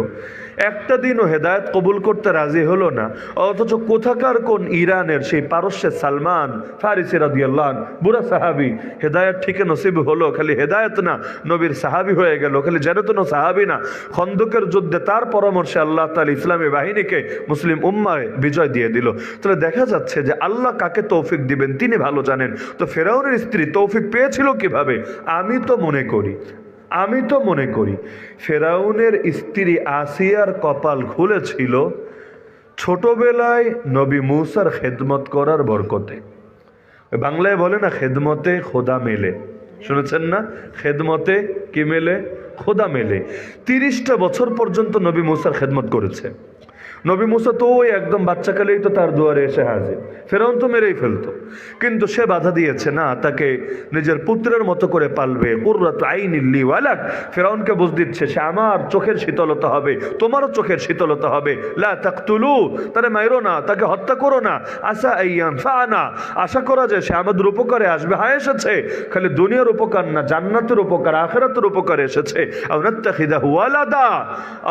একটা দিনও হেদায়েত কবুল করতে রাজি হলো না। অথচ কোথাকার কোন ইরানের সেই পারস্যের সালমান ফারিসি রাদিয়াল্লাহু আনহু বুড়া সাহাবি, হেদায়েত ঠিকই নসিব হলো, খালি হেদায়েত না নবীর সাহাবি হয়ে গেল, খালি যেন সাহাবি না, খন্দকের যুদ্ধে তার পরামর্শে আল্লাহ তাআলা ইসলামী বাহিনীকে মুসলিম উম্মায় বিজয় দিয়ে দিল। তাহলে দেখা যাচ্ছে যে আল্লাহ কাকে তৌফিক দিবেন তিনি ভালো জানেন। তো ফেরাউনের স্ত্রী তৌফিক পেয়েছিল কিভাবে? আমি তো মনে করি ফেরাউনের স্ত্রী আসিয়ার কপাল খুলেছিল ছোটবেলায় নবী মূসার খেদমত করার বরকতে। বাংলায় বলে না খেদমতে খোদা মেলে, শুনেছেন না? খেদমতে কি মেলে? খোদা মেলে। 30টা বছর পর্যন্ত নবী মূসার খেদমত করেছে। নবী মুসা তো ওই একদম বাচ্চাকালেই তো তার দুয়ারে এসে হাজির, ফেরাউন তো মেরেই ফেলতো, কিন্তু সে বাধা দিয়েছে না, তাকে নিজের পুত্রের মতো করে পালবে। কুররাতু আইনিন লি ওয়ালাক, ফেরাউনকে বুঝ দিচ্ছে সে আমার চোখের শীতলতা হবে, তোমারও চোখের শীতলতা হবে। লা তাকতুলু, তারে মাইরো না, তাকে হত্যা করো না। আসা আইয়ান ফানা, আশা করা যায় সে আমাদের উপকারে আসবে। হ্যাঁ এসেছে, খালি দুনিয়ার উপকার না, জান্নাতের উপকার, আখিরাতের উপকারে এসেছে। আও নাত্তাখিদাহু ওয়ালাদা,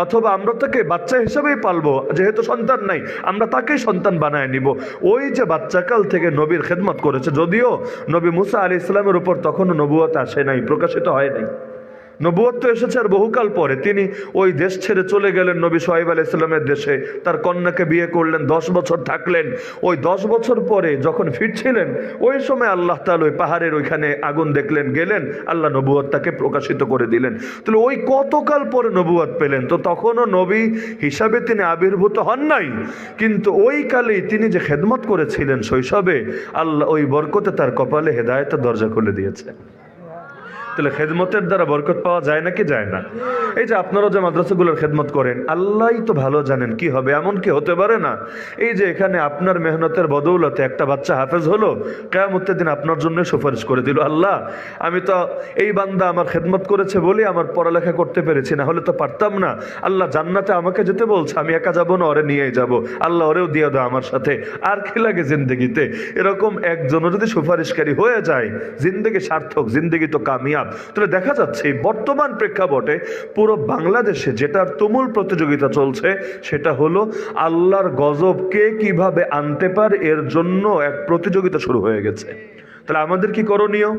অথবা আমরা তাকে বাচ্চা হিসেবেই পালবো, যেহেতু সন্তান নাই আমরা তাকেই সন্তান বানায় নিব। ওই যে বাচ্চাকাল থেকে নবীর খেদমত করেছে, যদিও নবী মুসা আলাইহিস সালামের উপর তখনও নবুয়ত আসে নাই, প্রকাশিত হয় নাই। নবুয়ত তো এসেছে আর বহুকাল পরে। তিনি ওই দেশ ছেড়ে চলে গেলেন নবী শুআয়ব আলাইহিস সালামের দেশে, তার কন্যাকে বিয়ে করলেন, 10 বছর থাকলেন। ওই 10 বছর পরে যখন ফিরছিলেন ওই সময় আল্লাহ তাআলা ওই পাহাড়ের ওইখানে আগুন দেখলেন, গেলেন, আল্লাহ নবুয়ত তাকে প্রকাশিত করে দিলেন। তাহলে ওই কতকাল পরে নবুয়ত পেলেন, তো তখনও নবী হিসাবে তিনি আবির্ভূত হন নাই, কিন্তু ওই কালেই তিনি যে খেদমত করেছিলেন শৈশবে, আল্লাহ ওই বরকতে তার কপালে হেদায়েতের দরজা খুলে দিয়েছে। তাহলে খেদমতের দ্বারা বরকত পাওয়া যায় নাকি যায় না? এই যে আপনারা যে মাদ্রাসাগুলোর খেদমত করেন, আল্লাহই তো ভালো জানেন কি হবে। এমন কি হতে পারে না এই যে এখানে আপনার মেহনতের বদৌলতে একটা বাচ্চা হাফেজ হলো, কিয়ামতের দিন আপনার জন্য সুপারিশ করে দিল, আল্লাহ আমি তো এই বান্দা আমার খেদমত করেছে বলে আমার পড়ালেখা করতে পেরেছি, না হলে তো পারতাম না। আল্লাহ জান্নাতে আমাকে যেতে বলছে, আমি একা যাবো না, ওরে নিয়েই যাব, আল্লাহ ওরেও দিয়ে দাও আমার সাথে, আর কি লাগে জিন্দগিতে। এরকম একজনও যদি সুপারিশকারী হয়ে যায়, জিন্দগি সার্থক, জিন্দগি তো কামিয়াব। তাহলে দেখা যাচ্ছে বর্তমান প্রেক্ষাপটে পুরো বাংলাদেশে যেটার তুমুল প্রতিযোগিতা চলছে সেটা হলো আল্লাহর গজব কে কিভাবে আনতে পারে, এর জন্য এক প্রতিযোগিতা শুরু হয়ে গেছে। তাহলে আমাদের কি করণীয়?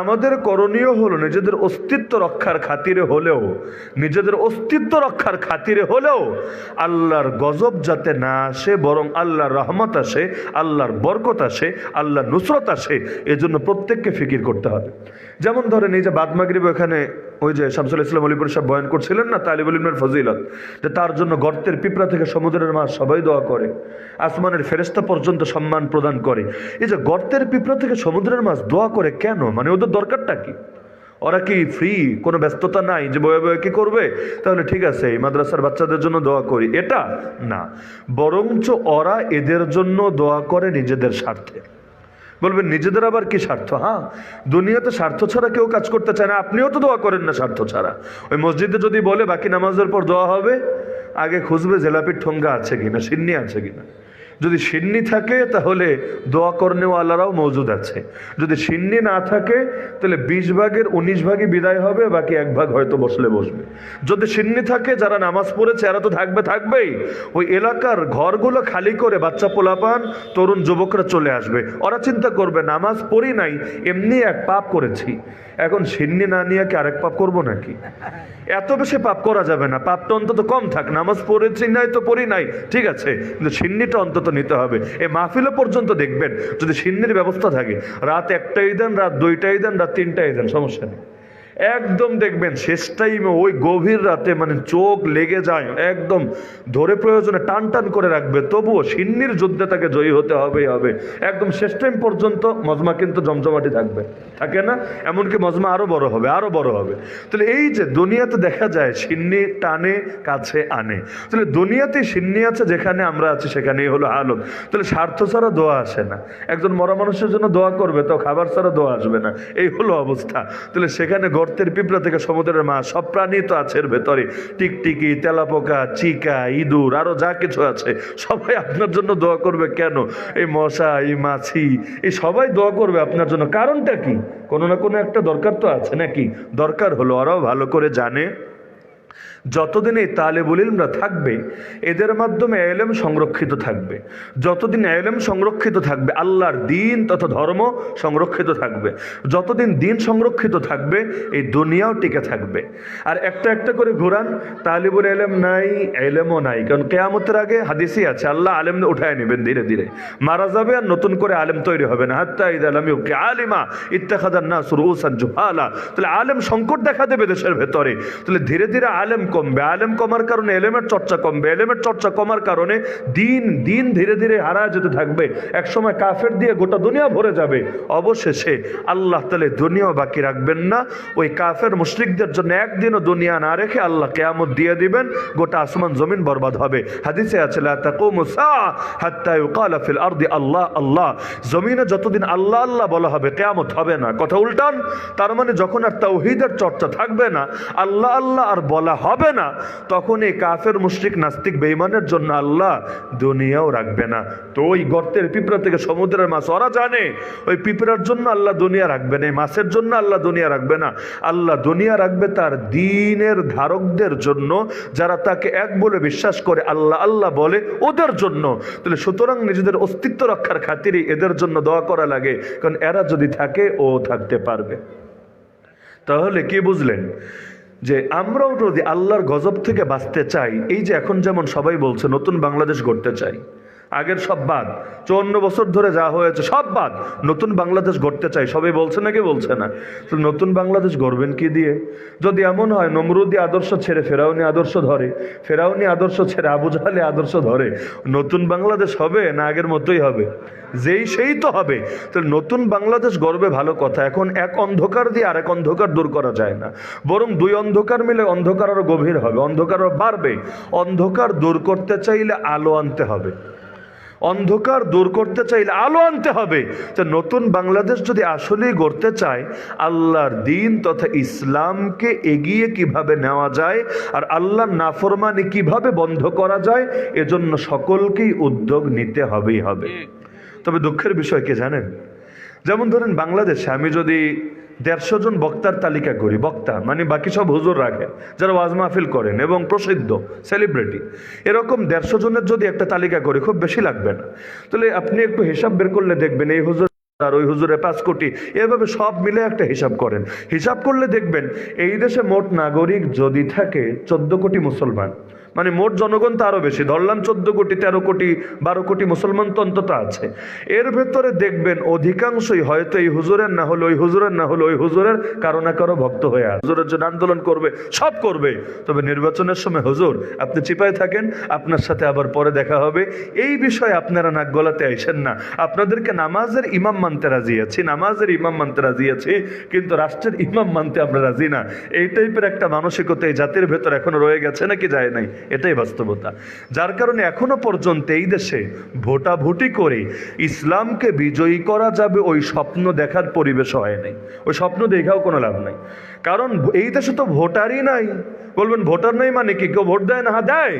আমাদের করণীয় হলো নিজেদের অস্তিত্ব রক্ষার খাতিরে হলেও আল্লাহর গজব যাতে না আসে, বরং আল্লাহর রহমত আসে, আল্লাহর বরকত আসে, আল্লাহর নুসরত আসে, এজন্য প্রত্যেককে ফিকির করতে হবে। যেমন ধরেন এই যে বাদ মাগরিব ওখানে ওই যে শামসুল ইসলাম অলিপুর সাহেব বয়ান করছিলেন না তালিবুল ইলমের ফজিলত, যে তার জন্য গর্তের পিঁপড়া থেকে সমুদ্রের মাছ সবাই দোয়া করে, আসমানের ফেরেশতা পর্যন্ত সম্মান প্রদান করে। এই যে গর্তের পিঁপড়া থেকে সমুদ্রের মাছ দোয়া করে কেন? মানে ওদের দরকারটা কি? ওরা কি ফ্রি, কোনো ব্যস্ততা নাই যে বয়ে বয়ে কি করবে? তাহলে ঠিক আছে এই মাদ্রাসার বাচ্চাদের জন্য দোয়া করি, এটা না, বরঞ্চ ওরা এদের জন্য দোয়া করে নিজেদের স্বার্থে। বলবেন নিজেদের আবার কি স্বার্থ? হ্যাঁ, দুনিয়াতে স্বার্থ ছাড়া কেউ কাজ করতে চায় না, আপনিও তো দোয়া করেন না স্বার্থ ছাড়া। ওই মসজিদে যদি বলে বাকি নামাজের পর দোয়া হবে, আগে খুঁজবে জেলাপির ঠোঙ্গা আছে কিনা, সিন্নি আছে কিনা। যদি সিন্নি থাকে তাহলে দোয়া করনেওয়ালারাও মজুদ আছে, যদি সিন্নি না থাকে তাহলে 20 ভাগের 19 ভাগই বিদায় হবে, বাকি 1 ভাগ হয়তো বসলে বসবে। যদি সিন্নি থাকে যারা নামাজ পড়েছে এরা তো থাকবেই, ওই এলাকার ঘরগুলো খালি করে বাচ্চা পোলাপান তরুণ যুবকরা চলে আসবে। ওরা চিন্তা করবে নামাজ পড়ি নাই, এমনি এক পাপ করেছি, এখন সিন্নি না নিয়ে কি আরেক পাপ করবো নাকি? এত বেশি পাপ করা যাবে না, পাপটা অন্তত কম থাক। নামাজ পড়েছি নাই তো পড়ি নাই, ঠিক আছে, কিন্তু সিন্নিটা অন্তত নিতে হবে। এই মাহফিলে পর্যন্ত দেখবেন যদি সিন্নির ব্যবস্থা থাকে, রাত 1টাই দেন, রাত 2টাই দেন, রাত 3টাই দেন, সমস্যা নেই। একদম দেখবেন শেষ টাইমে ওই গভীর রাতে মানে চোখ লেগে যায়, একদম ধরে প্রয়োজনে টান টান করে রাখবে, তবুও সিন্নির যুদ্ধে তাকে জয়ী হতে হবে। একদম শেষ টাইম পর্যন্ত মজমা কিন্তু জমজমাটি থাকবে, থাকে না? এমনকি মজমা আরো বড় হবে। তাহলে এই যে দুনিয়াতে দেখা যায় সিন্নি টানে কাছে আনে, তাহলে দুনিয়াতে সিন্নি আছে যেখানে আমরা আছি সেখানেই হলো হালত। তাহলে স্বার্থ ছাড়া দোয়া আসে না। একজন মরা মানুষের জন্য দোয়া করবে তো খাবার ছাড়া দোয়া আসবে না, এই হলো অবস্থা। তাহলে সেখানে গর্তের পিঁপড়া থেকে সমুদ্রের মাছ, সব প্রাণী তো আছে এর ভেতরে, টিকটিকি, তেলাপোকা, চিকা, ইঁদুর, আরো যা কিছু আছে, সবাই আপনার জন্য দোয়া করবে। কেন? এই মশা, এই মাছি, এই সবাই দোয়া করবে আপনার জন্য। কারণটা কি? কোনো না কোনো একটা দরকার তো আছে নাকি? দরকার হলো ওরাও ভালো করে জানে যতদিন এই তালেবুল ইলমরা থাকবে এদের মাধ্যমে ইলম সংরক্ষিত থাকবে। যতদিন ইলম সংরক্ষিত থাকবে আল্লাহর দ্বীন তথা ধর্ম সংরক্ষিত থাকবে। যতদিন দ্বীন সংরক্ষিত থাকবে এই দুনিয়াও টিকে থাকবে। আর একটা একটা করে ঘোরান, তালেবুল ইলম নাই, ইলমও নাই। কারণ কিয়ামতের আগে হাদিসই আছে আল্লাহ আলেম উঠায় নেবেন, ধীরে ধীরে মারা যাবে আর নতুন করে আলেম তৈরি হবে না। হাত্তা ইযা লাম ইউবকি আলিমা ইত্তাখাযান নাস রুউসান জুহালা। তাহলে আলেম সংকট দেখা দেবে দেশের ভেতরে। তাহলে ধীরে ধীরে আলেম কমবে, আলেম কমার কারণে এলেমের চর্চা কমবে, এলেমের চর্চা কমার কারণে দিন দিন ধীরে ধীরে হারায় যেতে থাকবে। একসময় কাফের দিয়ে গোটা দুনিয়া ভরে যাবে। অবশেষে আল্লাহ তাআলা দুনিয়াও বাকি রাখবেন না। ওই কাফের মুশরিকদের জন্য একদিনও দুনিয়া না রেখে আল্লাহ কিয়ামত দিয়ে দিবেন, গোটা আসমান জমিন বরবাদ হবে। হাদিসে আছে লা তাকুমু সাআ হাত্তা ইউকালা ফিল আরদি আল্লাহ আল্লাহ। জমিনে যতদিন আল্লাহ আল্লাহ বলা হবে কিয়ামত হবে না। কথা উল্টান। তার মানে যখন আর তাওহীদের চর্চা থাকবে না, আল্লাহ আল্লাহ আর বলা হবে না, তখন এই কাফের মুশরিক নাস্তিক বেঈমানের জন্য আল্লাহ দুনিয়াও রাখবে না। তো ওই গর্তের পিঁপড়া থেকে সমুদ্রের মাছ, ওরা জানে ওই পিঁপড়ার জন্য আল্লাহ দুনিয়া রাখবে না, এই মাছের জন্য আল্লাহ দুনিয়া রাখবে না। আল্লাহ দুনিয়া রাখবে তার দ্বীনের ধারকদের জন্য, যারা তাকে এক বলে বিশ্বাস করে, আল্লাহ আল্লাহ বলে, ওদের জন্য। তাহলে সুতরাং নিজেদের অস্তিত্ব রক্ষার খাতিরে এদের জন্য দোয়া করা লাগে, কারণ এরা যদি থাকে ও থাকতে পারবে। তাহলে কি বুঝলেন? যে আমরাও যদি আল্লাহর গজব থেকে বাঁচতে চাই, এই যে এখন যেমন সবাই বলছে নতুন বাংলাদেশ গড়তে চাই, আগের সব বাদ, 54 বছর ধরে যা হয়েছে সব বাদ, নতুন বাংলাদেশ গড়তে চাই, সবাই বলছে নাকি বলছে না? তো নতুন বাংলাদেশ গড়বেন কি দিয়ে? যদি এমন হয় নমরুদি আদর্শ ছেড়ে ফেরাউনি আদর্শ ধরে, ফেরাউনি আদর্শ ছেড়ে আবু জাহেলি আদর্শ ধরে, নতুন বাংলাদেশ হবে না আগের মতোই হবে? যেই সেই তো হবে। তো নতুন বাংলাদেশ গড়বে ভালো কথা। এখন এক অন্ধকার দিয়ে আরেক অন্ধকার দূর করা যায় না, বরং দুই অন্ধকার মিলে অন্ধকার আরো গভীর হবে, অন্ধকার আরো বাড়বে। অন্ধকার দূর করতে চাইলে আলো আনতে হবে, অন্ধকার দূর করতে চাইলে আলো আনতে হবে। তো নতুন বাংলাদেশ যদি আসলেই গড়তে চায়, আল্লাহর দ্বীন তথা ইসলামকে এগিয়ে কিভাবে নেওয়া যায় আর আল্লাহর নাফরমানি কিভাবে বন্ধ করা যায়, এজন্য সকলকেই উদ্যোগ নিতে হবেই হবে। তবে দুঃখের বিষয় কি জানেন? যেমন ধরেন বাংলাদেশে আমি যদি 150 জন বক্তার তালিকা করি, বক্তা মানে বাকি সব হুজুর রাখেন যারা ওয়াজ মাহফিল করেন এবং প্রসিদ্ধ সেলিব্রিটি, এরকম 150 জনের যদি একটা তালিকা করি, খুব বেশি লাগবে না। তাহলে আপনি একটু হিসাব বের করলে দেখবেন এই হুজুর আর ওই হুজুরে 5 কোটি, এভাবে সব মিলে একটা হিসাব করেন। হিসাব করলে দেখবেন এই দেশে মোট নাগরিক যদি থাকে 14 কোটি মুসলমান, মানে মোট জনগণ তো আরো বেশি, ধরলাম 14 কোটি, 13 কোটি, 12 কোটি মুসলমান তো অন্তত আছে। এর ভেতরে দেখবেন অধিকাংশই হয়তো এই হুজুরের না হলো ওই হুজুরের না হলো ওই হুজুরের কারো না কারো ভক্ত হয়ে আছে, হুজুরের জন্য আন্দোলন করবে, সব করবে। তবে নির্বাচনের সময় হুজুর আপনি চিপায় থাকেন, আপনার সাথে আবার পরে দেখা হবে, এই বিষয়ে আপনারা নাক গলাতে আইসেন না। আপনাদেরকে নামাজের ইমাম মানতে রাজি আছি, নামাজের ইমাম মানতে রাজি আছি, কিন্তু রাষ্ট্রের ইমাম মানতে আমরা রাজি না। এই টাইপের একটা মানসিকতা এই জাতির ভেতর এখনো রয়ে গেছে নাকি যায় নাই? এটাই বাস্তবতা। যার কারণে এখনো পর্যন্ত এই দেশে ভোটাভুটি করে ইসলামকে বিজয়ী করা যাবে ওই স্বপ্ন দেখার পরিবেশ হয় নাই। ওই স্বপ্ন দেখাও কোনো লাভ নাই, কারণ এই দেশে তো ভোটারই নাই। বলবেন ভোটার নাই মানে কি, কেউ ভোট দেয় না? হ্যাঁ দেয়।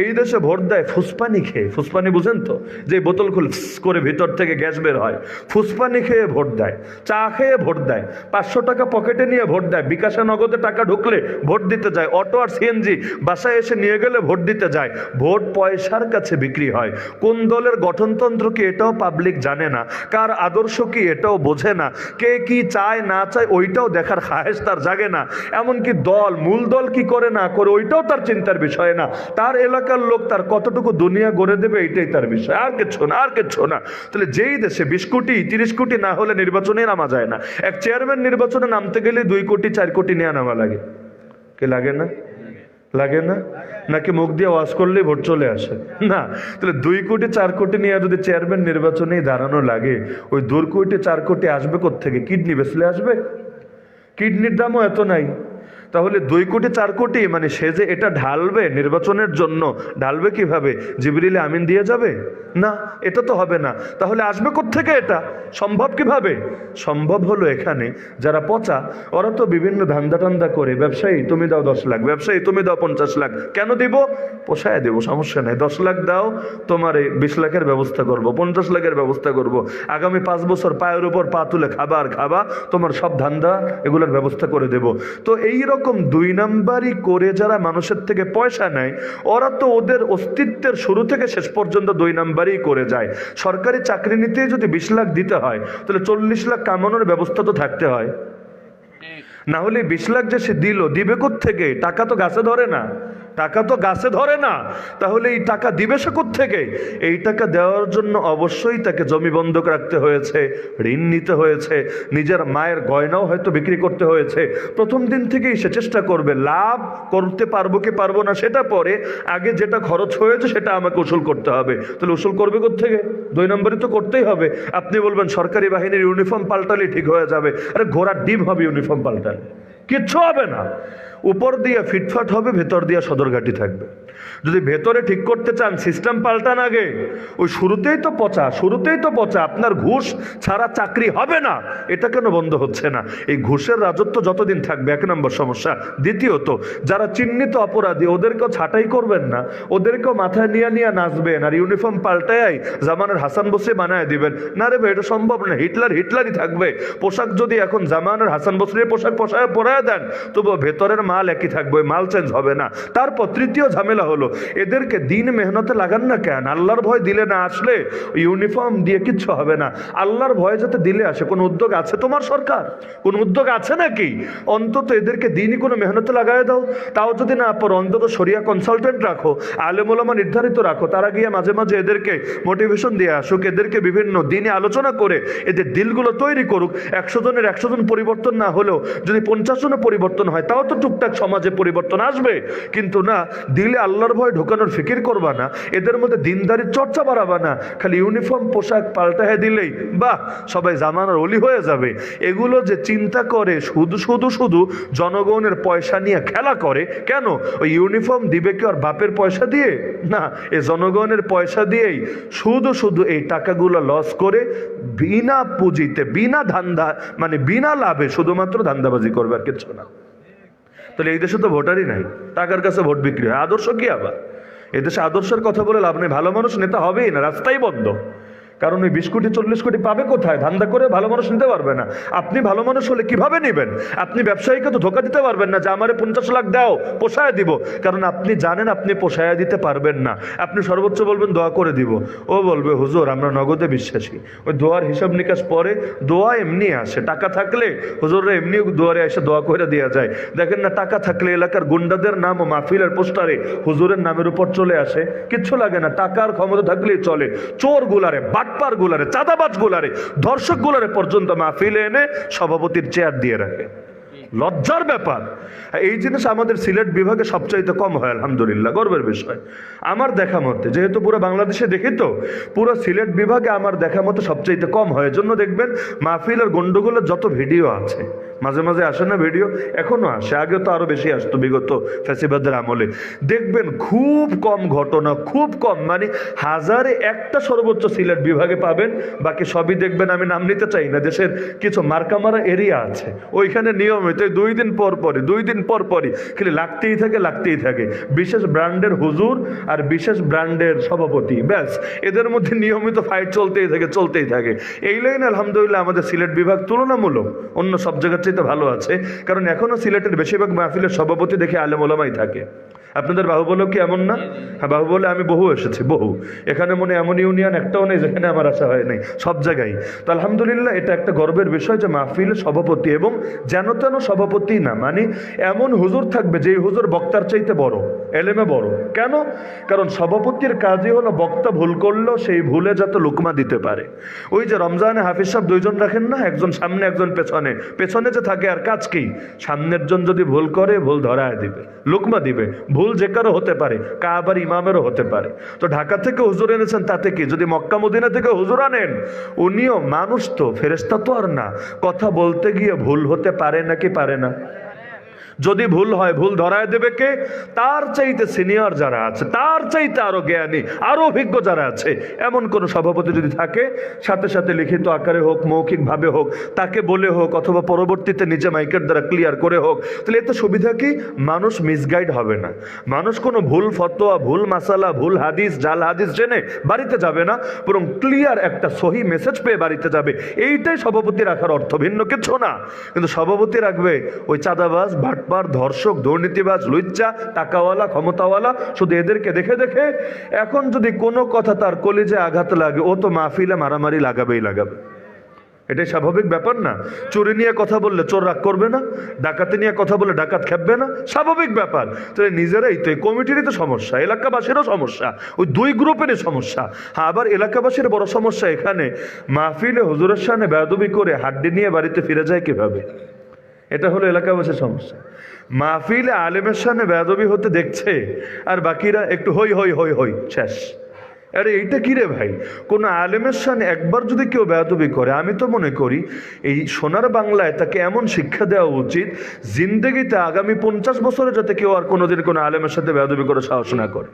এই দেশে ভোট দেয় ফুসপানি খেয়ে। ফুসপানি বুঝেন তো, যে বোতল খুলে করে ভিতর থেকে গ্যাস বের হয়, ফুসপানি খেয়ে ভোট দেয়, চা খেয়ে ভোট দেয়, 500 টাকা পকেটে নিয়ে ভোট দেয়, বিকাশে নগদে টাকা ঢুকলে ভোট দিতে যায়, অটো আর সিএনজি বাসায় এসে নিয়ে গেলে ভোট দিতে যায়। ভোট পয়সার কাছে বিক্রি হয়। কোন দলের গঠনতন্ত্র কি এটাও পাবলিক জানে না, কার আদর্শ কি এটাও বোঝে না, কে কি চায় না চায় ওইটাও দেখার খায়েশ তার জাগে না। এমনকি দল, মূল দল কি করে না করে ওইটাও তার চিন্তার বিষয় না। তার এলাকার লোক তার কতটুকু দুনিয়া গড়ে দেবে এইটাই তার বিষয়, আর কিচ্ছু না, আর কিচ্ছু না। তাহলে যেই দেশে 20 কোটি 30 কোটি না হলে নির্বাচনে নামা যায় না। এক চেয়ারম্যান নির্বাচনে নামতে গেলে 2 কোটি 4 কোটি নিয়ে নামা লাগে, কে লাগে না? লাগে না? নাকি মুখ দিয়ে ওয়াজ করলেই ভোট চলে আসে? না। তাহলে 2 কোটি 4 কোটি নিয়ে যদি চেয়ারম্যান নির্বাচনেই দাঁড়ানো লাগে, ওই 2 কোটি 4 কোটি আসবে কোত্থেকে? কিডনি বেচলে আসবে? কিডনির দামও এত নাই। তাহলে 2 কোটি 4 কোটি মানে সে যে এটা ঢালবে নির্বাচনের জন্য, ঢালবে কিভাবে? জিবরিল আমিন দিয়ে যাবে? না, এটা তো হবে না। তাহলে আসবে কোত্থেকে? এটা সম্ভব কিভাবে? সম্ভব হলো এখানে যারা পচা, ওরা তো বিভিন্ন ধান্দা টান্দা করে, ব্যবসায়ী তুমি দাও 10 লাখ, ব্যবসায়ী তুমি দাও 50 লাখ। কেন দিব? পোষায় দেবো, সমস্যা নাই। 10 লাখ দাও, তোমার 20 লাখের ব্যবস্থা করব, 50 লাখের ব্যবস্থা করব, আগামী 5 বছর পায়ের উপর পা তুলে খাবা আর খাবা, তোমার সব ধান্দা এগুলোর ব্যবস্থা করে দেব। তো এই রকম 2 নাম্বারই করে যারা মানুষের থেকে পয়সা নেয়, ওরা তো ওদের অস্তিত্বের শুরু থেকে শেষ পর্যন্ত 2 নাম্বারই করে যায়। সরকারি চাকরি নিতেই যদি 20 লাখ দিতে হয়, তাহলে 40 লাখ কামানোর ব্যবস্থা তো থাকতে হয়। না হলে 20 লাখ যে সে দিবে কোত্থেকে? টাকা তো গাছে ধরে না, টাকা তো গাছে ধরে না। তাহলে এই টাকা দিবে সে কোত্থেকে? এই টাকা দেওয়ার জন্য অবশ্যই তাকে জমি বন্ধক রাখতে হয়েছে, ঋণ নিতে হয়েছে, নিজের মায়ের গয়নাও হয়তো বিক্রি করতে হয়েছে। প্রথম দিন থেকেই সে চেষ্টা করবে লাভ করতে পারবো কি পারবো না সেটা পরে, আগে যেটা খরচ হয়েছে সেটা আমাকে উসুল করতে হবে। তাহলে উসুল করবে কোত্থেকে? 2 নম্বরই তো করতেই হবে। আপনি বলবেন সরকারি বাহিনীর ইউনিফর্ম পাল্টালেই ঠিক হয়ে যাবে। আরে ঘোড়ার ডিম হবে ইউনিফর্ম পাল্টালে, কিচ্ছু হবে না। উপর দিয়ে ফিটফাট হবে, ভেতর দিয়ে সদরঘাটি থাকবে। যদি ভেতরে ঠিক করতে চান, সিস্টেম পাল্টান আগে। ওই শুরুতেই তো পচা। আপনার ঘুষ ছাড়া চাকরি হবে না, এটা কেন বন্ধ হচ্ছে না? এই ঘুষের রাজত্ব যতদিন থাকবে, 1 নম্বর সমস্যা। দ্বিতীয়ত, যারা চিহ্নিত অপরাধী ওদেরকেও ছাঁটাই করবেন না, ওদেরকেও মাথায় নিয়ে নাচবেন আর ইউনিফর্ম পাল্টায় জামানের হাসান বসরি বানায় দিবেন। না রে ভাই, এটা সম্ভব না। হিটলারই থাকবে। পোশাক যদি এখন জামানের হাসান বসরির পোশাক পরায় দেন, তবুও ভেতরের মাল একই থাকবে, মাল চেঞ্জ হবে না। তারপর তৃতীয় ঝামেলা হলো, এদেরকে দিন মেহনতে লাগান না কেন? আল্লাহর ভয় দিলে না আসলে ইউনিফর্ম দিয়ে কিচ্ছু হবে না। আল্লাহর ভয় যাতে দিলে আসে। কোন উদ্যোগ আছে তোমার সরকার? কোন উদ্যোগ আছে নাকি? অন্তত এদেরকে দিনই কোনো মেহনতে লাগাই দাও। তাও যদি না পারো, অন্তত শরিয়া কনসালটেন্ট রাখো, আলেম ওলামা নির্ধারিত রাখো, তারা গিয়ে মাঝে মাঝে এদেরকে মোটিভেশন দিয়ে আসুক, এদেরকে বিভিন্ন দিনে আলোচনা করে এদের দিলগুলো তৈরি করুক। 100 জনের 100 জন পরিবর্তন না হলেও যদি 50 জনের পরিবর্তন হয়, তাও তো টুকটাক সমাজে পরিবর্তন আসবে। কিন্তু না, দিলে আল্লাহর ভয় ঢোকানোর ফিকির করবা না, এদের মধ্যে দিনদারির চর্চা বাড়াবা না। খালি ইউনিফর্ম পোশাক পাল্টায় দিলেই বাহ, সবাই জামানার অলি হয়ে যাবে। এগুলো যে চিন্তা করে শুধু জনগণের পয়সা নিয়ে খেলা করে। কেন? ওই ইউনিফর্ম দিবে কি আর বাপের পয়সা দিয়ে? না, এ জনগণের পয়সা দিয়েই শুধু এই টাকাগুলো লস করে বিনা পুঁজিতে, বিনা ধান্দা মানে বিনা লাভে শুধুমাত্র ধান্দাবাজি করবে, আর কিচ্ছু না। তাহলে এই দেশে তো ভোটারই নাই, টাকার কাছে ভোট বিক্রি হয়। আদর্শ কি আবার? এদেশে আদর্শের কথা বলে লাভ নেই। ভালো মানুষ নেতা হবেই না, রাস্তাই বন্ধ। কারণ ওই 20 কোটি 40 কোটি পাবে কোথায়? ধান্দা করে ভালো মানুষ নিতে পারবে না। আপনি ভালো মানুষ হলে কিভাবে নেবেন? আপনি ব্যবসায়ীকে তো ধোকা দিতে পারবেন না যে আমারে 50 লাখ দাও, পোষায় দিব। কারণ আপনি জানেন আপনি পোষায় দিতে পারবেন না। আপনি সর্বোচ্চ বলবেন দোয়া করে দিব। ও বলবে হুজুর আমরা নগদে বিশ্বাসী। ওই দোয়ার হিসাব নিকাশ পরে, দোয়া এমনি আসে। টাকা থাকলে হুজুররা এমনি দুয়ারে এসে দোয়া করে দেওয়া যায়। দেখেন না, টাকা থাকলে এলাকার গুন্ডাদের নাম ও মাহফিলের পোস্টারে হুজুরের নামের উপর চলে আসে। কিচ্ছু লাগে না, টাকার ক্ষমতা থাকলেই চলে। চোর গুলারে, বাটপার গুলারে, চাঁদাবাজ গুলারে, ধর্ষক গুলারে পর্যন্ত মাহফিলে এনে সভাপতির চেয়ার দিয়ে রাখে। লজ্জার ব্যাপার। এই জিনিস আমাদের সিলেট বিভাগে সবচাইতে কম হয়, আলহামদুলিল্লাহ, গর্বের বিষয়। আমার দেখা মতে, যেহেতু পুরো বাংলাদেশে দেখি তো, পুরো সিলেট বিভাগে আমার দেখা মতে সবচাইতে কম হয়। এজন্য দেখবেন মাহফিলের গন্ডগোলের যত ভিডিও আছে, মাঝে মাঝে আসে না ভিডিও, এখনো আসে, আগে তো আরো বেশি আসতো বিগত ফ্যাসিবাদের আমলে। দেখবেন খুব কম ঘটনা, খুব কম, মানে 1000-এ 1টা সর্বোচ্চ সিলেট বিভাগে পাবেন। বাকি সবই দেখবেন, আমি নাম নিতে চাই না, দেশের কিছু মার্কামারা এরিয়া আছে, ওইখানে নিয়মিত 2 দিন পর পরই খালি লাগতেই থাকে বিশেষ ব্র্যান্ডের হুজুর আর বিশেষ ব্র্যান্ডের সভাপতি। ব্যাস, এদের মধ্যে নিয়মিত ফাইট চলতেই থাকে। এই লাইন আলহামদুলিল্লাহ আমাদের সিলেট বিভাগ তুলনামূলক অন্য সব জায়গার চাইতে ভালো আছে। কারণ এখনো সিলেটের বেশিরভাগ মাহফিলের সভাপতি দেখে আলেম ওলামাই থাকে। আপনাদের বাহুবলও কি এমন না? হ্যাঁ, বাহুবলে আমি বহু এসেছি, বহু। এখানে মনে এমন ইউনিয়ন একটাও নেই যেখানে আমার আসা হয় নাই, সব জায়গায়। তো আলহামদুলিল্লাহ এটা একটা গর্বের বিষয় যে মাহফিলের সভাপতি, এবং যেন তেন সভাপতি না, মানে এমন হুজুর থাকবে যেই হুজুর বক্তার চাইতে বড়, এলেমে বড়। কেন? কারণ সভাপতির কাজই হলো বক্তা ভুল করলেও সেই ভুলে যাতে লুকমা দিতে পারে। ওই যে রমজানে হাফিজ সাহেব 2 জন রাখেন না, একজন সামনে একজন পেছনে যে থাকে, আর কাজ কি? সামনের জন যদি ভুল করে, ভুল ধরায় দিবে, লুকমা দিবে। ভুল যে কারো হতে পারে, কাবার ইমামেরও হতে পারে। তো ঢাকা থেকে হুজুর এনেছেন তাতে কি? যদি মক্কা মদিনা থেকে হুজুর আনেন, উনিও মানুষ তো, ফেরেশতা তো আর না। কথা বলতে গিয়ে ভুল হতে পারে নাকি পারে না? যদি ভুল হয় ভুল ধরায় দেবে কে? তার চাইতে সিনিয়র যারা আছে, তার চাইতে আরো জ্ঞানী, আরো অভিজ্ঞ যারা আছে, এমন কোন সভাপতি যদি থাকে, সাথে সাথে লিখিত আকারে হোক, মৌখিক ভাবে হোক, তাকে বলে হোক, অথবা পরবর্তীতে নিজে মাইকের দ্বারা ক্লিয়ার করে হোক, তাহলে এতে সুবিধা কি? মানুষ মিসগাইড হবে না, মানুষ কোনো ভুল ফতোয়া, ভুল মাসালা, ভুল হাদিস, জাল হাদিস জেনে বাড়িতে যাবে না, বরং ক্লিয়ার একটা সহি মেসেজ পেয়ে বাড়িতে যাবে। এইটাই সভাপতি রাখার অর্থ, ভিন্ন কিছু না। কিন্তু সভাপতি রাখবে ওই চাঁদাবাজ, ভাটপার, ধর্ষক, দুর্নীতিবাজ, লুচ্চা, টাকাওয়ালা, ক্ষমতাওয়ালা, শুধু এদেরকে দেখে দেখে এখন যদি কোনো কথা তার কলিজে আঘাত লাগে, ও তো মাহফিলে মারামারি লাগাবেই লাগাবে। এটাই স্বাভাবিক ব্যাপার না? চুরি নিয়ে কথা বললে চোর রাগ করবে না? ডাকাতি নিয়ে কথা বললে ডাকাত খেপবে না? স্বাভাবিক ব্যাপার। তো নিজেরাই তো, এই কমিটিরই তো সমস্যা, এলাকাবাসীরও সমস্যা, ওই দুই গ্রুপেরই সমস্যা। হ্যাঁ, আবার এলাকাবাসীর বড় সমস্যা এখানে, মাহফিলে হুজুরের সামনে বেয়াদবি করে হাড্ডি নিয়ে বাড়িতে ফিরে যায় কিভাবে, এটা হলো এলাকাবাসীর সমস্যা। মাহফিলে আলেমের সামনে বেয়াদবি হতে দেখছে, আর বাকিরা একটু হই হই হই হই, শেষ। আরে এইটা কি রে ভাই? কোনো আলেমের সামনে একবার যদি কেউ বেয়াদবি করে, আমি তো মনে করি এই সোনার বাংলায় তাকে এমন শিক্ষা দেওয়া উচিত, জিন্দেগিতে আগামী 50 বছরে যাতে কেউ আর কোনোদিন কোনো আলেমের সাথে বেয়াদবি করে সাহস না করে,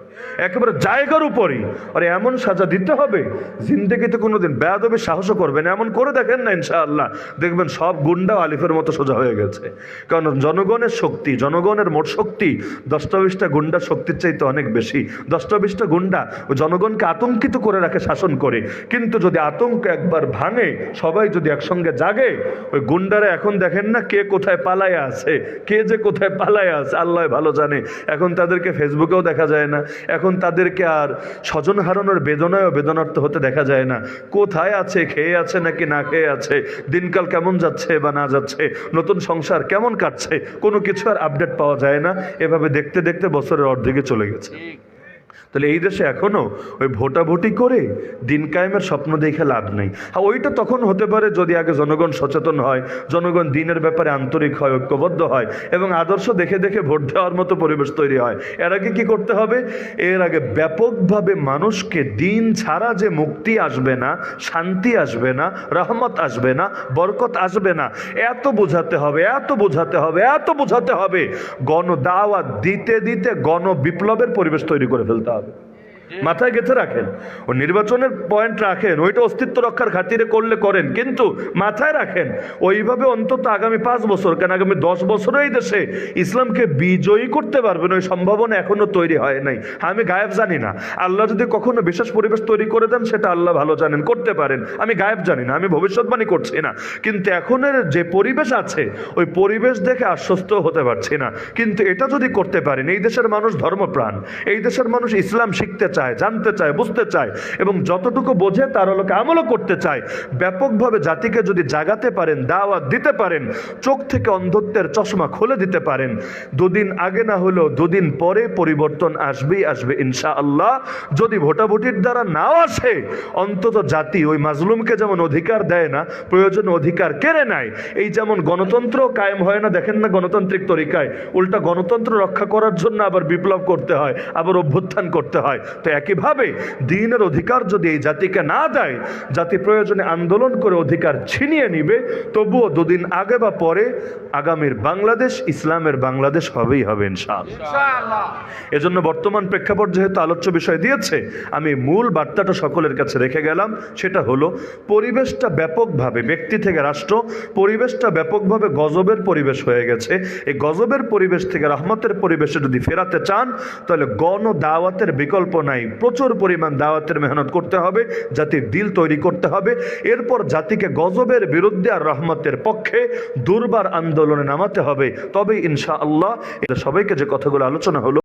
একেবারে জায়গার উপরই। আর এমন সাজা দিতে হবে, জিন্দেগিতে কোনোদিন বেয়াদবির সাহসও করবে না। এমন করে দেখেন না, ইনশাআল্লাহ দেখবেন সব গুন্ডা আলিফের মতো সোজা হয়ে গেছে। কারণ জনগণের শক্তি, জনগণের মোট শক্তি 10টা-20টা গুন্ডা শক্তির চাইতে অনেক বেশি। 10টা-20টা গুন্ডা ও জনগণকে আতঙ্কিত করে রাখে, শাসন করে। কিন্তু যদি আতঙ্ক একবার ভাঙে, সবাই যদি একসঙ্গে জাগে, ওই গুন্ডারা এখন দেখেন না কে কোথায় পালায় আছে, কে যে কোথায় পালায় আছে আল্লাহ ভালো জানে। এখন তাদেরকে ফেসবুকেও দেখা যায় না, এখন তাদেরকে আর স্বজন হারানোর বেদনায়ও বেদনার্থ হতে দেখা যায় না। কোথায় আছে, খেয়ে আছে নাকি না খেয়ে আছে, দিনকাল কেমন যাচ্ছে বা না যাচ্ছে, নতুন সংসার কেমন কাটছে, কোনো কিছু আর আপডেট পাওয়া যায় না। এভাবে দেখতে দেখতে বছরের অর্ধেকে চলে গেছে। তাহলে এই দেশে এখনো ওই ভোটাভুটি করে দিন কায়েমের স্বপ্ন দেখে লাভ নেই। হ্যাঁ, ওইটা তখন হতে পারে যদি আগে জনগণ সচেতন হয়, জনগণ দিনের ব্যাপারে আন্তরিক হয়, ঐক্যবদ্ধ হয়, এবং আদর্শ দেখে দেখে ভোট দেওয়ার মতো পরিবেশ তৈরি হয়। এর আগে কি করতে হবে? এর আগে ব্যাপকভাবে মানুষকে দিন ছাড়া যে মুক্তি আসবে না, শান্তি আসবে না, রহমত আসবে না, বরকত আসবে না, এত বোঝাতে হবে, এত বোঝাতে হবে, এত বোঝাতে হবে। গণদাওয়াত দিতে দিতে গণ বিপ্লবের পরিবেশ তৈরি করে ফেলতে হবে। মাথায় গেঁথে রাখেন, ও নির্বাচনের পয়েন্ট রাখেন, ওইটা অস্তিত্ব রক্ষার খাতিরে করলে করেন, কিন্তু মাথায় রাখেন ওইভাবে অন্তত আগামী 5 বছর, কেন আগামী 10 বছরে এই দেশে ইসলামকে বিজয়ী করতে পারবেন ওই সম্ভাবনা এখনো তৈরি হয় নাই। আমি গায়েব জানি না, আল্লাহ যদি কখনো বিশেষ পরিবেশ তৈরি করে দেন সেটা আল্লাহ ভালো জানেন, করতে পারেন। আমি গায়েব জানি না, আমি ভবিষ্যৎবাণী করছি না, কিন্তু এখনের যে পরিবেশ আছে ওই পরিবেশ দেখে আশ্বস্ত হতে পারছি না। কিন্তু এটা যদি করতে পারেন, এই দেশের মানুষ ধর্মপ্রাণ, এই দেশের মানুষ ইসলাম শিখতে চায়, জানতে চায়, বুঝতে চায়, এবং যতটুকু বোঝে তার আলোকে আমলও করতে চায়। ব্যাপকভাবে জাতিকে যদি জাগাতে পারেন, দাওয়াত দিতে পারেন, চোখ থেকে অন্ধত্বের চশমা খুলে দিতে পারেন, দুদিন আগে না হলেও দুদিন পরে পরিবর্তন আসবেই আসবে ইনশাআল্লাহ। যদি ভোটাভুটির দ্বারা নাও আসে, অন্তত জাতি ওই মাজলুমকে যেমন অধিকার দেয় না, প্রয়োজনে অধিকার কেড়ে নেয়। এই যেমন গণতন্ত্র কায়েম হয় না, দেখেন না গণতান্ত্রিক তরিকায়, উল্টা গণতন্ত্র রক্ষা করার জন্য আবার বিপ্লব করতে হয়, আবার অভ্যুত্থান করতে হয়। তো একইভাবে দ্বীনের অধিকার যদি এই জাতিকে না দেয়, জাতি প্রয়োজনে আন্দোলন করে অধিকার ছিনিয়ে নিবে, তবুও দুদিন আগে বা পরে আগামীর বাংলাদেশ ইসলামের বাংলাদেশ হবেই হবে ইনশাআল্লাহ। এজন্য বর্তমান প্রেক্ষাপট যেহেতু আলোচ্য বিষয় দিয়েছে, আমি মূল বার্তাটা সকলের কাছে রেখে গেলাম। সেটা হলো পরিবেশটা ব্যাপকভাবে, ব্যক্তি থেকে রাষ্ট্র, পরিবেশটা ব্যাপকভাবে গজবের পরিবেশ হয়ে গেছে। এই গজবের পরিবেশ থেকে রহমতের পরিবেশে যদি ফেরাতে চান, তাহলে গণ দাওয়াতের বিকল্প নাই। প্রচুর পরিমাণ দাওয়াতের মেহনত করতে হবে, জাতির দিল তৈরি করতে হবে। এরপর জাতিকে গজবের বিরুদ্ধে আর রহমতের পক্ষে দুর্বার আন্দোলনে নামাতে হবে। তবেই ইনশাআল্লাহ সবাইকে যে কথাগুলো আলোচনা হলো